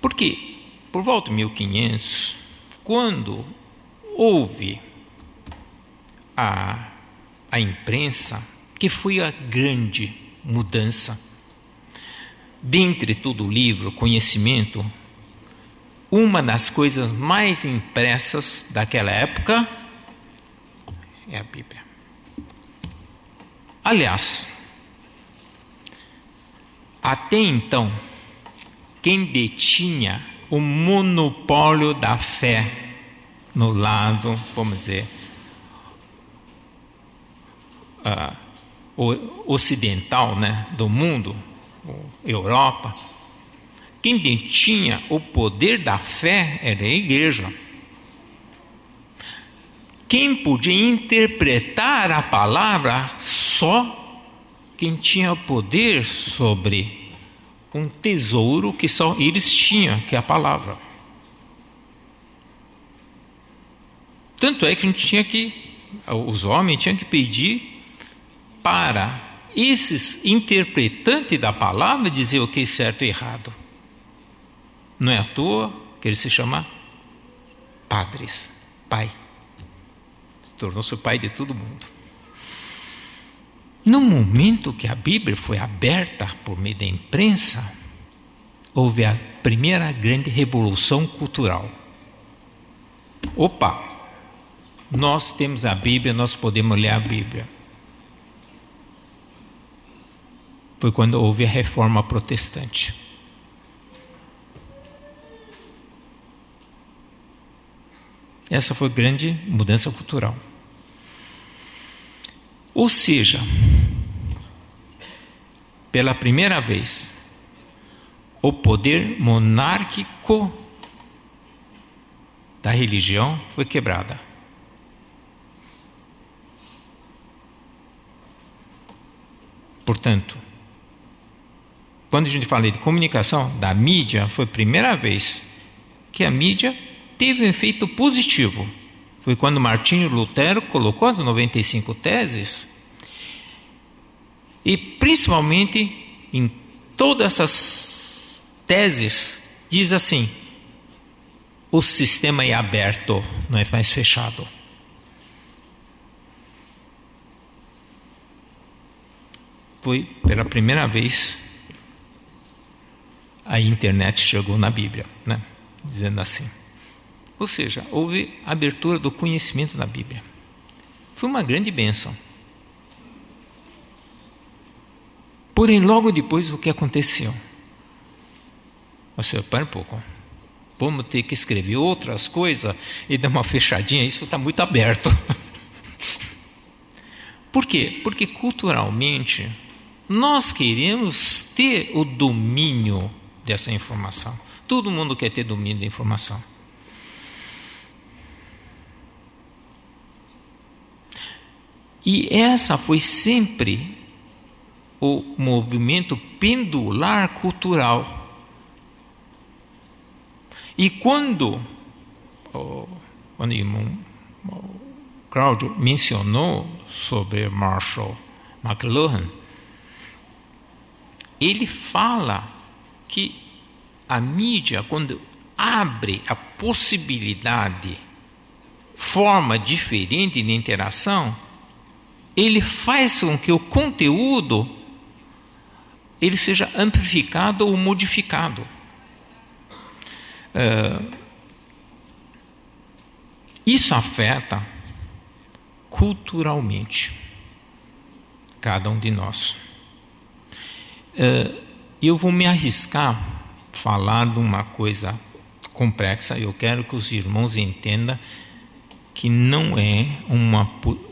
Porque por volta de 1500, quando houve a imprensa, que foi a grande mudança, dentre todo o livro, conhecimento, uma das coisas mais impressas daquela época é a Bíblia. Aliás, até então, quem detinha o monopólio da fé no lado, vamos dizer, ocidental, do mundo, Europa, quem detinha o poder da fé era a igreja. Quem podia interpretar a palavra? Só quem tinha poder sobre um tesouro que só eles tinham, que é a palavra. Tanto é que os homens tinham que pedir para esses interpretantes da palavra dizer o que é certo e errado. Não é à toa que ele se chama padres, pai. Se tornou-se o pai de todo mundo. No momento que a Bíblia foi aberta por meio da imprensa, houve a primeira grande revolução cultural. Nós temos a Bíblia, nós podemos ler a Bíblia. Foi quando houve a reforma protestante. Essa foi a grande mudança cultural. Ou seja, pela primeira vez, o poder monárquico da religião foi quebrada. Portanto, quando a gente fala de comunicação, da mídia, foi a primeira vez que a mídia teve um efeito positivo. Foi quando Martinho Lutero colocou as 95 teses, e principalmente em todas essas teses diz assim: o sistema é aberto, não é mais fechado. Foi pela primeira vez a internet chegou na Bíblia, dizendo assim. Ou seja, houve abertura do conhecimento da Bíblia. Foi uma grande bênção. Porém, logo depois, o que aconteceu? Para um pouco. Vamos ter que escrever outras coisas e dar uma fechadinha. Isso está muito aberto. Por quê? Porque culturalmente nós queremos ter o domínio dessa informação. Todo mundo quer ter domínio da informação. E essa foi sempre o movimento pendular cultural. E quando o irmão Cláudio mencionou sobre Marshall McLuhan, ele fala que a mídia, quando abre a possibilidade, forma diferente de interação, ele faz com que o conteúdo ele seja amplificado ou modificado. Isso afeta culturalmente cada um de nós. Eu vou me arriscar a falar de uma coisa complexa. Eu quero que os irmãos entendam que não é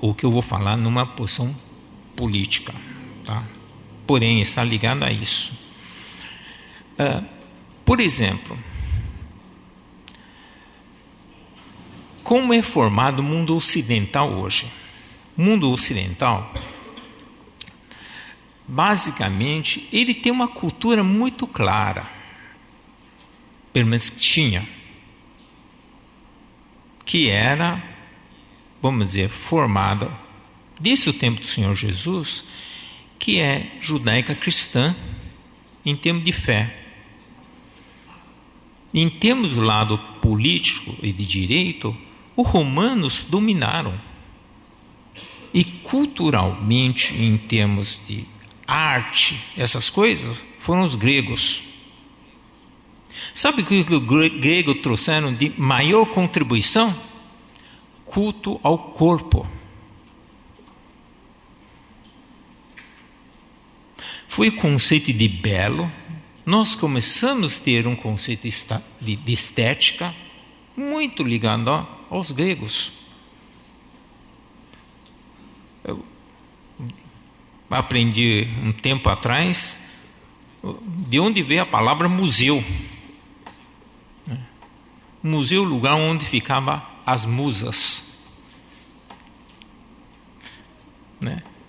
o que eu vou falar numa posição política, tá? Porém, está ligado a isso. Por exemplo, como é formado o mundo ocidental hoje? O mundo ocidental, basicamente, ele tem uma cultura muito clara, pelo menos tinha, que era, vamos dizer, formada desde o tempo do Senhor Jesus, que é judaica cristã em termos de fé. Em termos do lado político e de direito, os romanos dominaram. E culturalmente, em termos de arte, essas coisas, foram os gregos. Sabe o que os gregos trouxeram de maior contribuição? Culto ao corpo. Foi o conceito de belo. Nós começamos a ter um conceito de estética muito ligado aos gregos. Eu aprendi um tempo atrás de onde veio a palavra museu. Museu é o lugar onde ficavam as musas.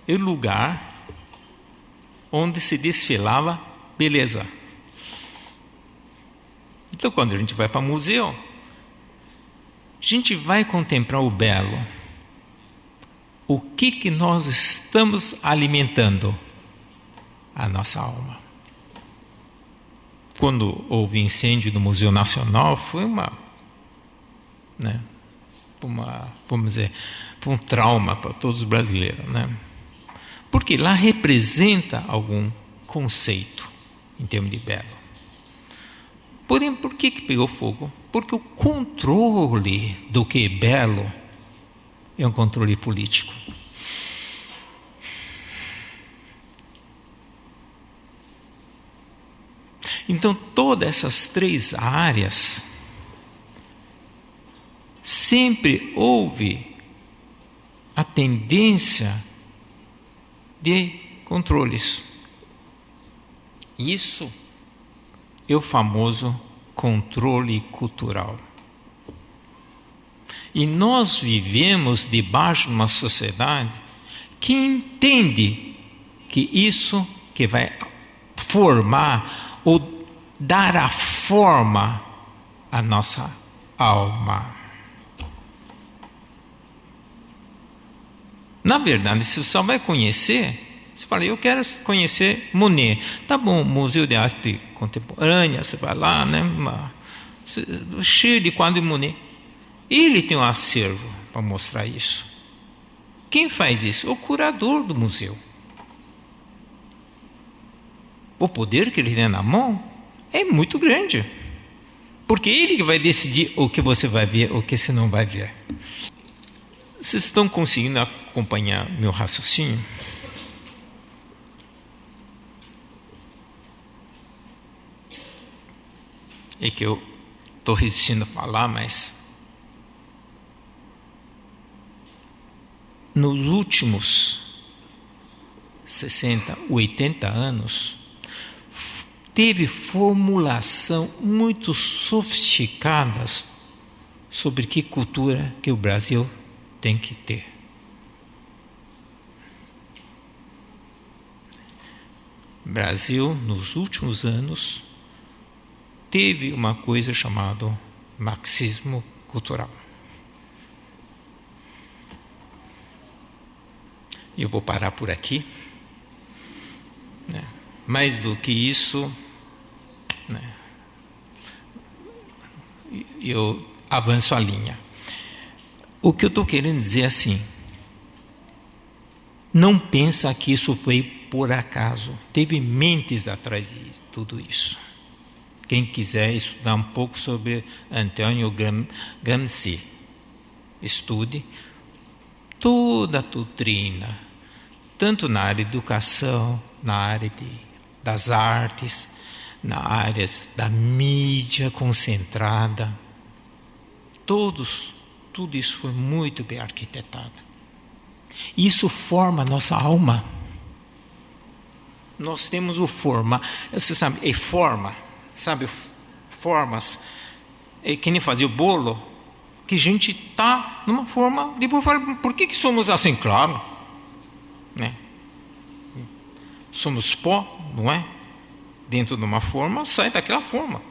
É o lugar onde se desfilava beleza. Então, quando a gente vai para museu, a gente vai contemplar o belo. O que nós estamos alimentando? A nossa alma. Quando houve incêndio no Museu Nacional, foi vamos dizer, foi um trauma para todos os brasileiros, Porque lá representa algum conceito em termos de belo. Porém, por que pegou fogo? Porque o controle do que é belo é um controle político. Então, todas essas três áreas, sempre houve a tendência de controles. Isso é o famoso controle cultural. E nós vivemos debaixo de uma sociedade que entende que isso que vai formar ou dar a forma à nossa alma. Na verdade, você só vai conhecer, você fala, eu quero conhecer Monet. Tá bom, Museu de Arte Contemporânea, você vai lá, cheio de quadros de Monet. Ele tem um acervo para mostrar isso. Quem faz isso? O curador do museu. O poder que ele tem na mão é muito grande. Porque ele que vai decidir o que você vai ver, o que você não vai ver. Vocês estão conseguindo acompanhar meu raciocínio? É que eu estou resistindo a falar, mas nos últimos 60, 80 anos, teve formulação muito sofisticadas sobre que cultura que o Brasil tem que ter. O Brasil, nos últimos anos, teve uma coisa chamada marxismo cultural. Eu vou parar por aqui. Mais do que isso, eu avanço a linha. O que eu estou querendo dizer é assim: não pensa que isso foi por acaso. Teve mentes atrás de tudo isso. Quem quiser estudar um pouco sobre Antônio Gramsci, estude toda a doutrina, tanto na área de educação, na área das artes, na área da mídia concentrada. Tudo isso foi muito bem arquitetado. Isso forma a nossa alma. Nós temos você sabe, formas, que nem fazer o bolo, que a gente está numa forma, depois fala, por que somos assim? Claro, somos pó, não é? Dentro de uma forma, sai daquela forma.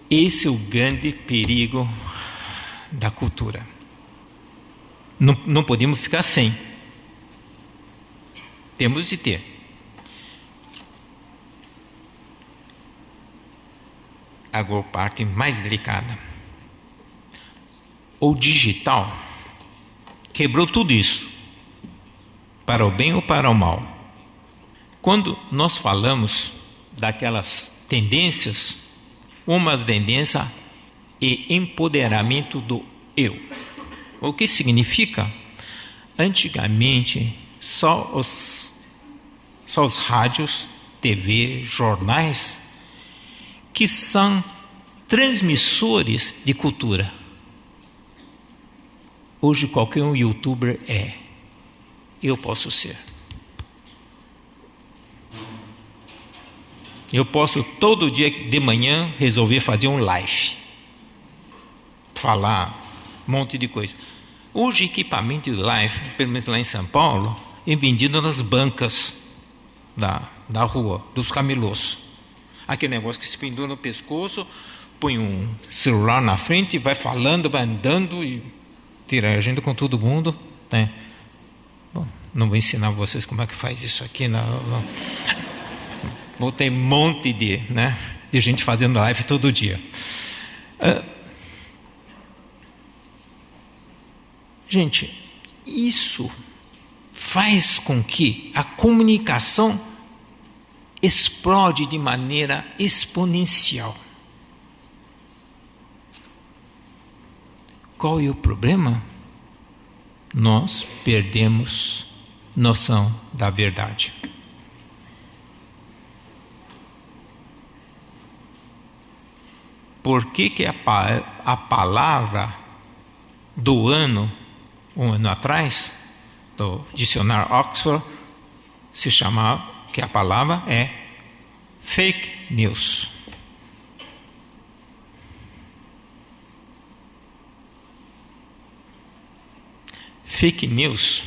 Esse é o grande perigo da cultura. Não podemos ficar sem. Temos de ter. Agora, a parte mais delicada. O digital quebrou tudo isso, para o bem ou para o mal. Quando nós falamos daquelas tendências, uma tendência é empoderamento do eu. O que significa? Antigamente, só os rádios, TV, jornais, que são transmissores de cultura. Hoje qualquer um youtuber é. Eu posso ser. Eu posso todo dia de manhã resolver fazer um live. Falar um monte de coisa. Hoje equipamento de live, pelo menos lá em São Paulo, é vendido nas bancas da rua, dos camelôs. Aquele negócio que se pendura no pescoço, põe um celular na frente, vai falando, vai andando e interagindo com todo mundo, né? Bom, não vou ensinar vocês como é que faz isso aqui. Não. Tem um monte de gente fazendo live todo dia. Gente, isso faz com que a comunicação explode de maneira exponencial. Qual é o problema? Nós perdemos noção da verdade. Por que a palavra do ano, um ano atrás, do dicionário Oxford, se chamava, que a palavra é fake news. Fake news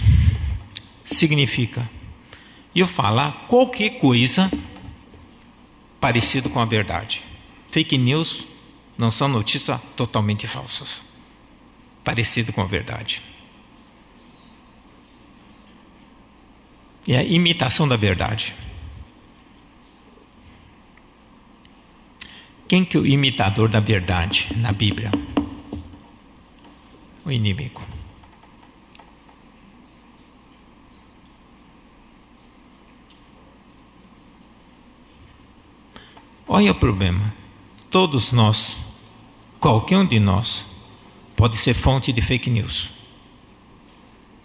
significa eu falar qualquer coisa parecido com a verdade. Fake news não são notícias totalmente falsas, parecido com a verdade. É a imitação da verdade. Quem que é o imitador da verdade na Bíblia? O inimigo. Olha o problema. Todos nós, qualquer um de nós, pode ser fonte de fake news.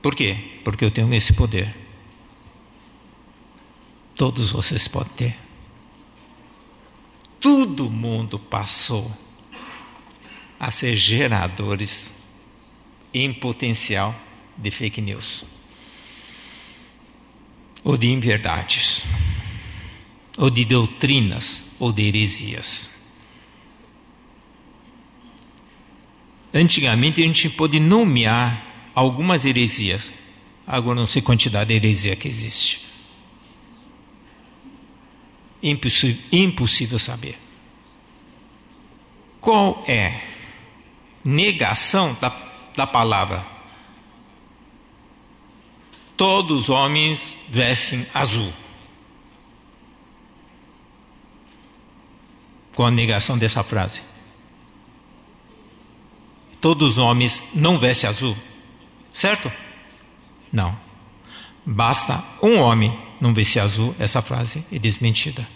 Por quê? Porque eu tenho esse poder. Todos vocês podem ter. Todo mundo passou a ser geradores em potencial de fake news. Ou de inverdades. Ou de doutrinas. Ou de heresias. Antigamente a gente pôde nomear algumas heresias. Agora não sei a quantidade de heresia que existe. Impossível saber. Qual é negação da palavra. Todos os homens vestem azul. Com a negação dessa frase. Todos os homens não vestem azul. Certo? Não. Basta um homem não vestir azul, essa frase é desmentida.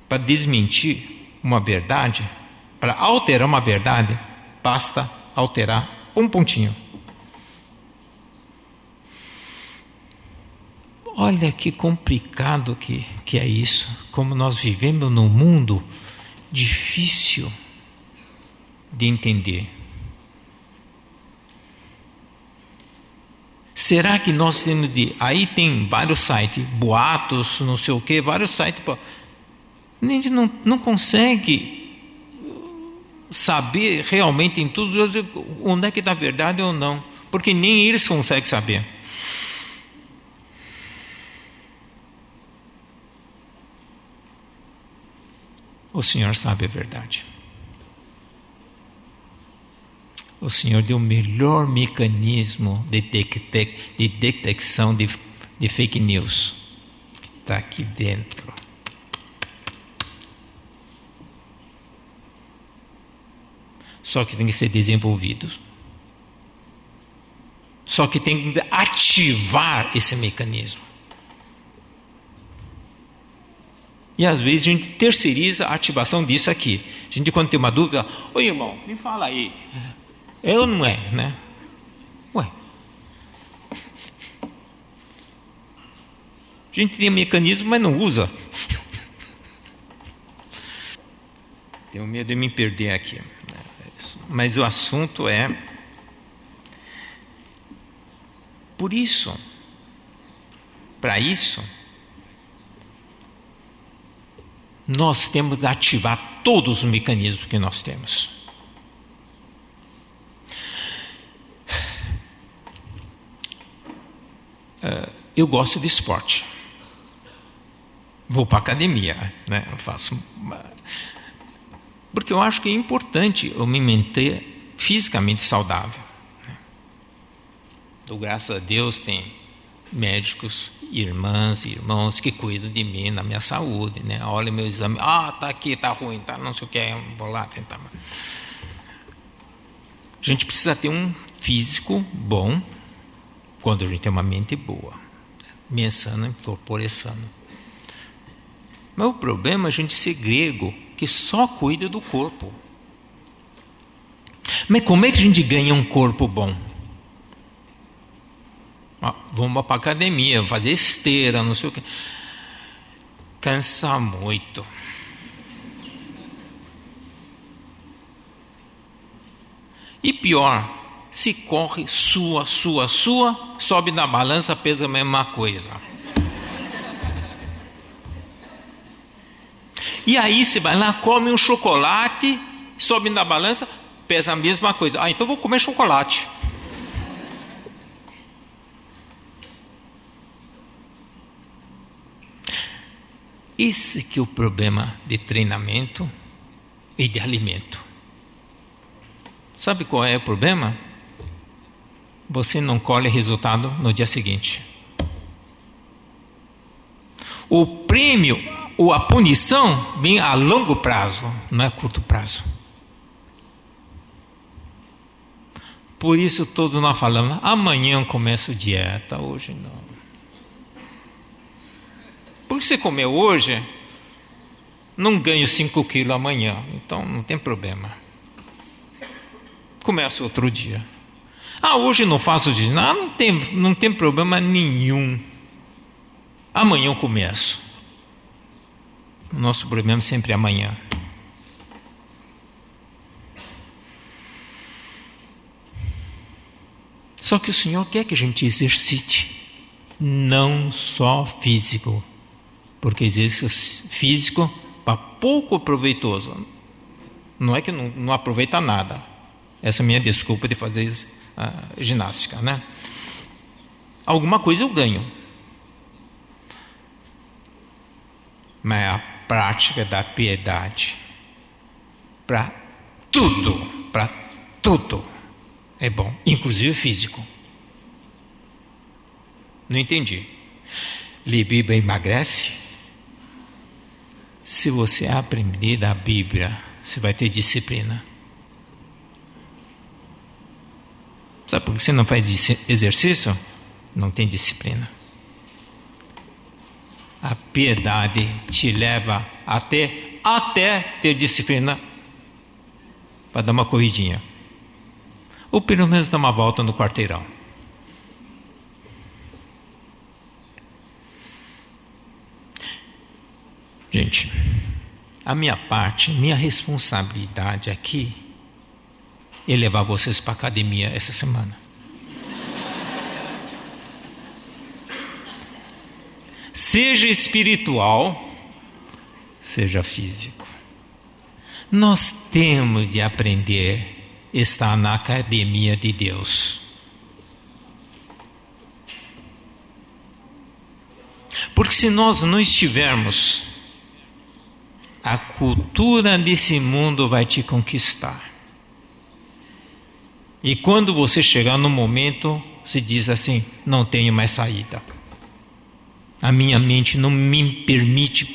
Para desmentir uma verdade, para alterar uma verdade, basta alterar um pontinho. Olha que complicado que é isso. Como nós vivemos num mundo difícil de entender. Será que nós temos de... Aí tem vários sites, boatos, não sei o que, vários sites. A gente não consegue saber realmente em todos os onde é que está a verdade ou não. Porque nem eles conseguem saber. O Senhor sabe a verdade. O Senhor deu o melhor mecanismo de detecção de fake news. Está aqui dentro. Só que tem que ser desenvolvido. Só que tem que ativar esse mecanismo. E às vezes a gente terceiriza a ativação disso aqui. A gente, quando tem uma dúvida, oi irmão, me fala aí. É ou não é, né? Ué. A gente tem um mecanismo, mas não usa. Tenho medo de me perder aqui. Mas o assunto é... Por isso, para isso, nós temos de ativar todos os mecanismos que nós temos. Eu gosto de esporte. Vou para a academia, né? Eu faço... Porque eu acho que é importante eu me manter fisicamente saudável. Então, graças a Deus, tem médicos, irmãs e irmãos que cuidam de mim, da minha saúde, né? Olha meu exame, tá aqui, tá ruim, tá não sei o que, vou lá tentar. A gente precisa ter um físico bom quando a gente tem uma mente boa, mente sana, corpo sano. Mas o problema é a gente ser grego, que só cuida do corpo. Mas como é que a gente ganha um corpo bom? Vamos para a academia, fazer esteira, não sei o que. Cansa muito. E pior, se corre, sua, sobe na balança, pesa a mesma coisa. E aí você vai lá, come um chocolate, sobe na balança, pesa a mesma coisa. Então vou comer chocolate. Esse que é o problema de treinamento e de alimento. Sabe qual é o problema? Você não colhe resultado no dia seguinte. O prêmio ou a punição vem a longo prazo, não é a curto prazo. Por isso todos nós falamos, amanhã eu começo dieta, hoje não. Porque você comeu hoje, não ganho 5 quilos amanhã, então não tem problema. Começo outro dia. Hoje não faço de nada, não tem problema nenhum. Amanhã eu começo. O nosso problema sempre é amanhã. Só que o Senhor quer que a gente exercite, não só físico, porque exercício físico para pouco proveitoso. Não é que não aproveita nada. Essa é a minha desculpa de fazer ginástica, né? Alguma coisa eu ganho. Mas a prática da piedade para tudo Tudo é bom, inclusive físico. Não entendi. Ler Bíblia emagrece? Se você aprender da Bíblia, você vai ter disciplina. Sabe por que você não faz exercício? Não tem disciplina. A piedade te leva até ter disciplina para dar uma corridinha. Ou pelo menos dar uma volta no quarteirão. Gente, a minha parte, minha responsabilidade aqui é levar vocês para a academia essa semana. Seja espiritual, seja físico. Nós temos de aprender a estar na academia de Deus. Porque se nós não estivermos, a cultura desse mundo vai te conquistar. E quando você chegar no momento, se diz assim, não tenho mais saída. A minha mente não me permite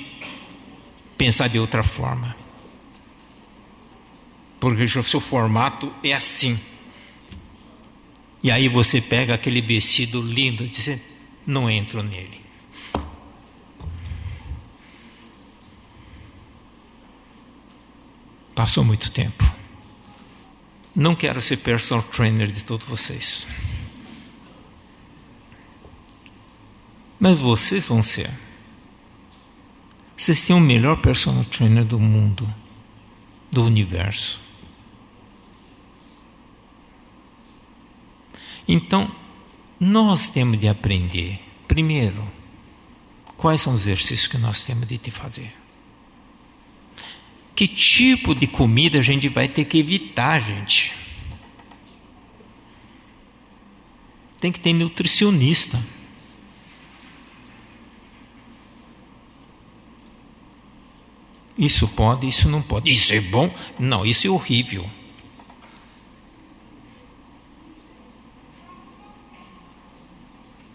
pensar de outra forma. Porque o seu formato é assim. E aí você pega aquele vestido lindo e diz, não entro nele. Passou muito tempo. Não quero ser personal trainer de todos vocês. Mas vocês vão ser. Vocês têm o melhor personal trainer do mundo, do universo. Então, nós temos de aprender, primeiro, quais são os exercícios que nós temos de fazer. Que tipo de comida a gente vai ter que evitar, gente? Tem que ter nutricionista. Isso pode, isso não pode. Isso é bom? Não, isso é horrível.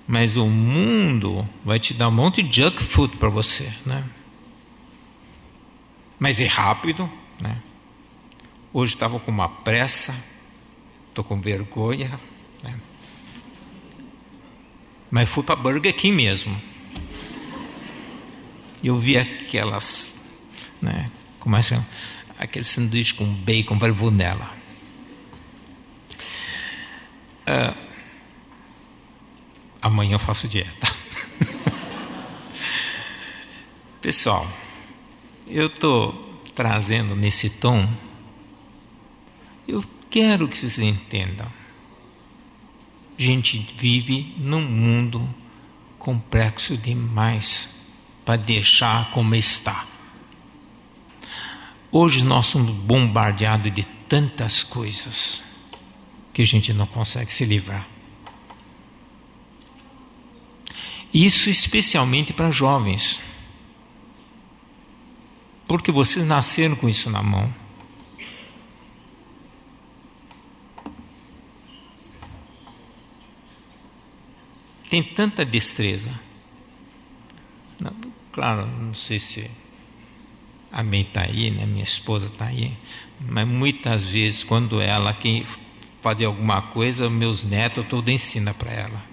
Mas o mundo vai te dar um monte de junk food para você, né? Mas é rápido, né? Hoje estava com uma pressa, estou com vergonha, né? Mas fui para Burger King mesmo. Eu vi aquelas, né? Como é que chama? Aquele sanduíche com bacon, vou nela. Amanhã eu faço dieta. Pessoal, eu estou trazendo nesse tom, eu quero que vocês entendam. A gente vive num mundo complexo demais para deixar como está. Hoje nós somos bombardeados de tantas coisas que a gente não consegue se livrar. Isso especialmente para jovens. Porque vocês nasceram com isso na mão. Tem tanta destreza. Não, claro, não sei se a mãe está aí, né? Minha esposa está aí. Mas muitas vezes, quando ela quer fazer alguma coisa, meus netos todos ensinam para ela.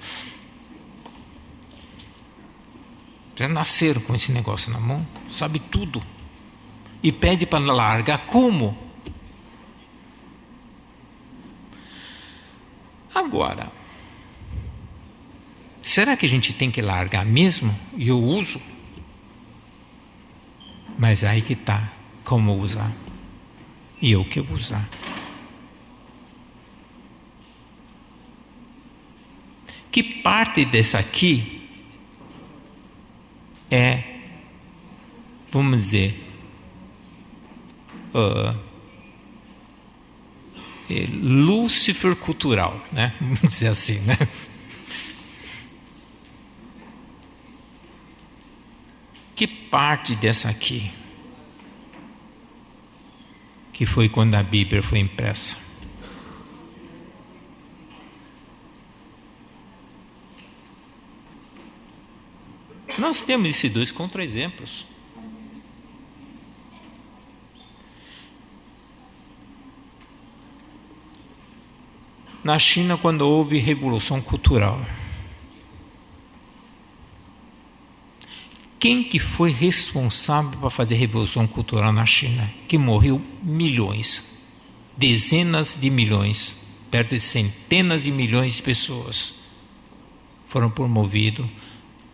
Já nasceram com esse negócio na mão, sabe tudo. E pede para largar como? Agora, será que a gente tem que largar mesmo? E eu uso? Mas aí que está, como usar. E eu que vou usar. Que parte dessa aqui é, vamos dizer, Lúcifer cultural, né? Vamos dizer assim, né? Que parte dessa aqui, que foi quando a Bíblia foi impressa? Nós temos esses dois contra-exemplos. Na China, quando houve revolução cultural, quem que foi responsável para fazer revolução cultural na China? Que morreu milhões, dezenas de milhões, perto de centenas de milhões de pessoas foram promovidos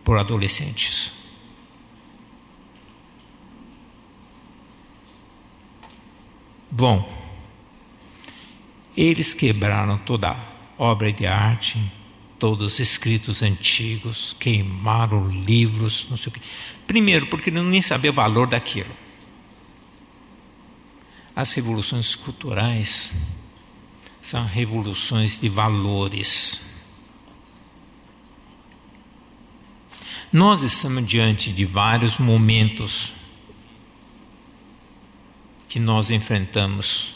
por adolescentes. Bom, eles quebraram toda a obra de arte, todos os escritos antigos, queimaram livros, não sei o quê. Primeiro, porque não nem sabia o valor daquilo. As revoluções culturais são revoluções de valores. Nós estamos diante de vários momentos que nós enfrentamos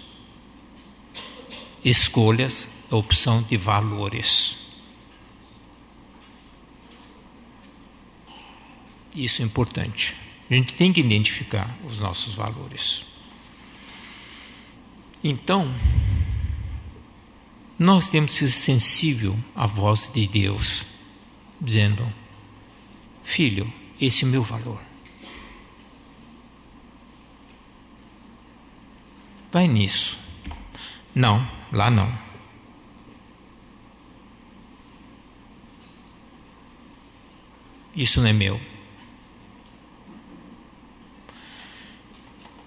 escolhas, opção de valores. Isso é importante. A gente tem que identificar os nossos valores. Então, nós temos que ser sensível à voz de Deus, dizendo: filho, esse é o meu valor. Vai nisso. Não, lá não. Isso não é meu.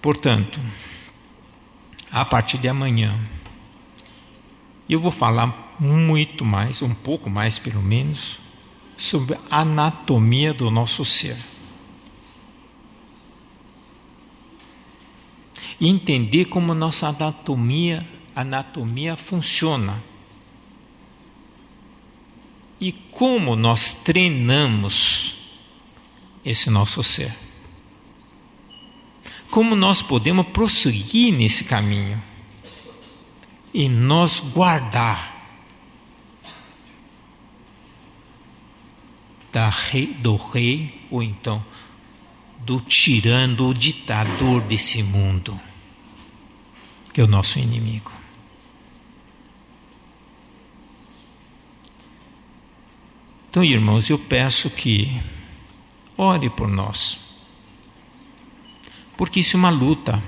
Portanto, a partir de amanhã, eu vou falar muito mais, um pouco mais pelo menos, sobre a anatomia do nosso ser. E entender como nossa anatomia funciona. E como nós treinamos esse nosso ser. Como nós podemos prosseguir nesse caminho e nós guardar do rei ou então do tirano, do ditador desse mundo, que é o nosso inimigo. Então, irmãos, eu peço que ore por nós, porque isso é uma luta.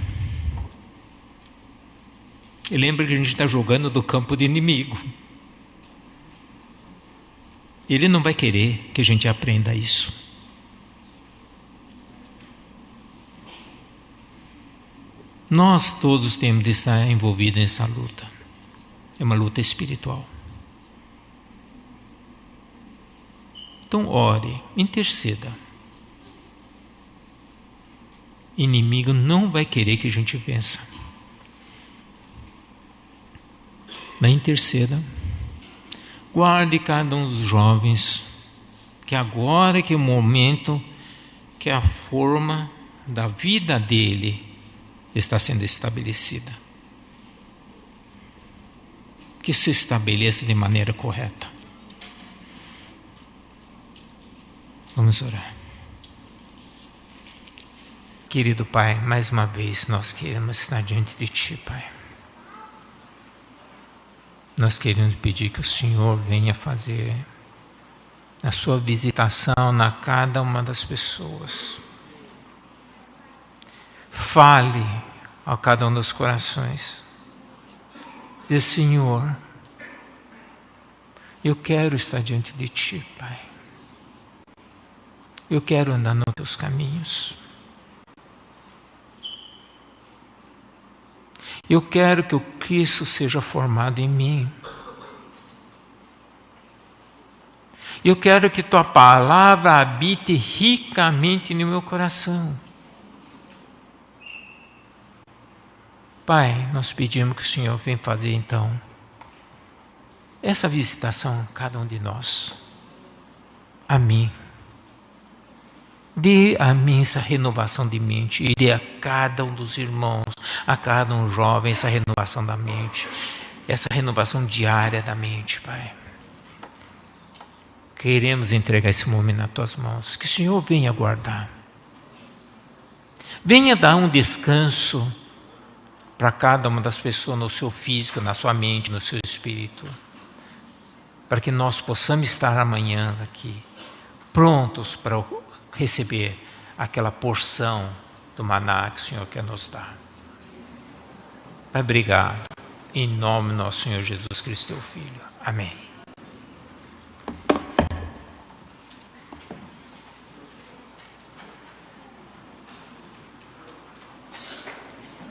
E lembra que a gente está jogando do campo do inimigo. Ele não vai querer que a gente aprenda isso. Nós todos temos de estar envolvidos nessa luta. É uma luta espiritual. Então ore, interceda. Inimigo não vai querer que a gente vença. Mas interceda. Guarde cada um dos jovens, que agora que é o momento que a forma da vida dele está sendo estabelecida. Que se estabeleça de maneira correta. Vamos orar. Querido Pai, mais uma vez nós queremos estar diante de Ti, Pai. Nós queremos pedir que o Senhor venha fazer a sua visitação na cada uma das pessoas. Fale a cada um dos corações. Diz: Senhor, eu quero estar diante de Ti, Pai. Eu quero andar nos Teus caminhos. Eu quero que o Cristo seja formado em mim. Eu quero que Tua palavra habite ricamente no meu coração. Pai, nós pedimos que o Senhor venha fazer então essa visitação a cada um de nós. A mim. Dê a mim essa renovação de mente e dê a cada um dos irmãos, a cada um jovem, essa renovação da mente, essa renovação diária da mente, Pai. queremos entregar esse momento nas tuas mãos. Que o Senhor venha guardar. Venha dar um descanso para cada uma das pessoas no seu físico, na sua mente, no seu espírito. Para que nós possamos estar amanhã aqui, prontos para receber aquela porção do maná que o Senhor quer nos dar. Pai, obrigado. Em nome do nosso Senhor Jesus Cristo, teu Filho. Amém.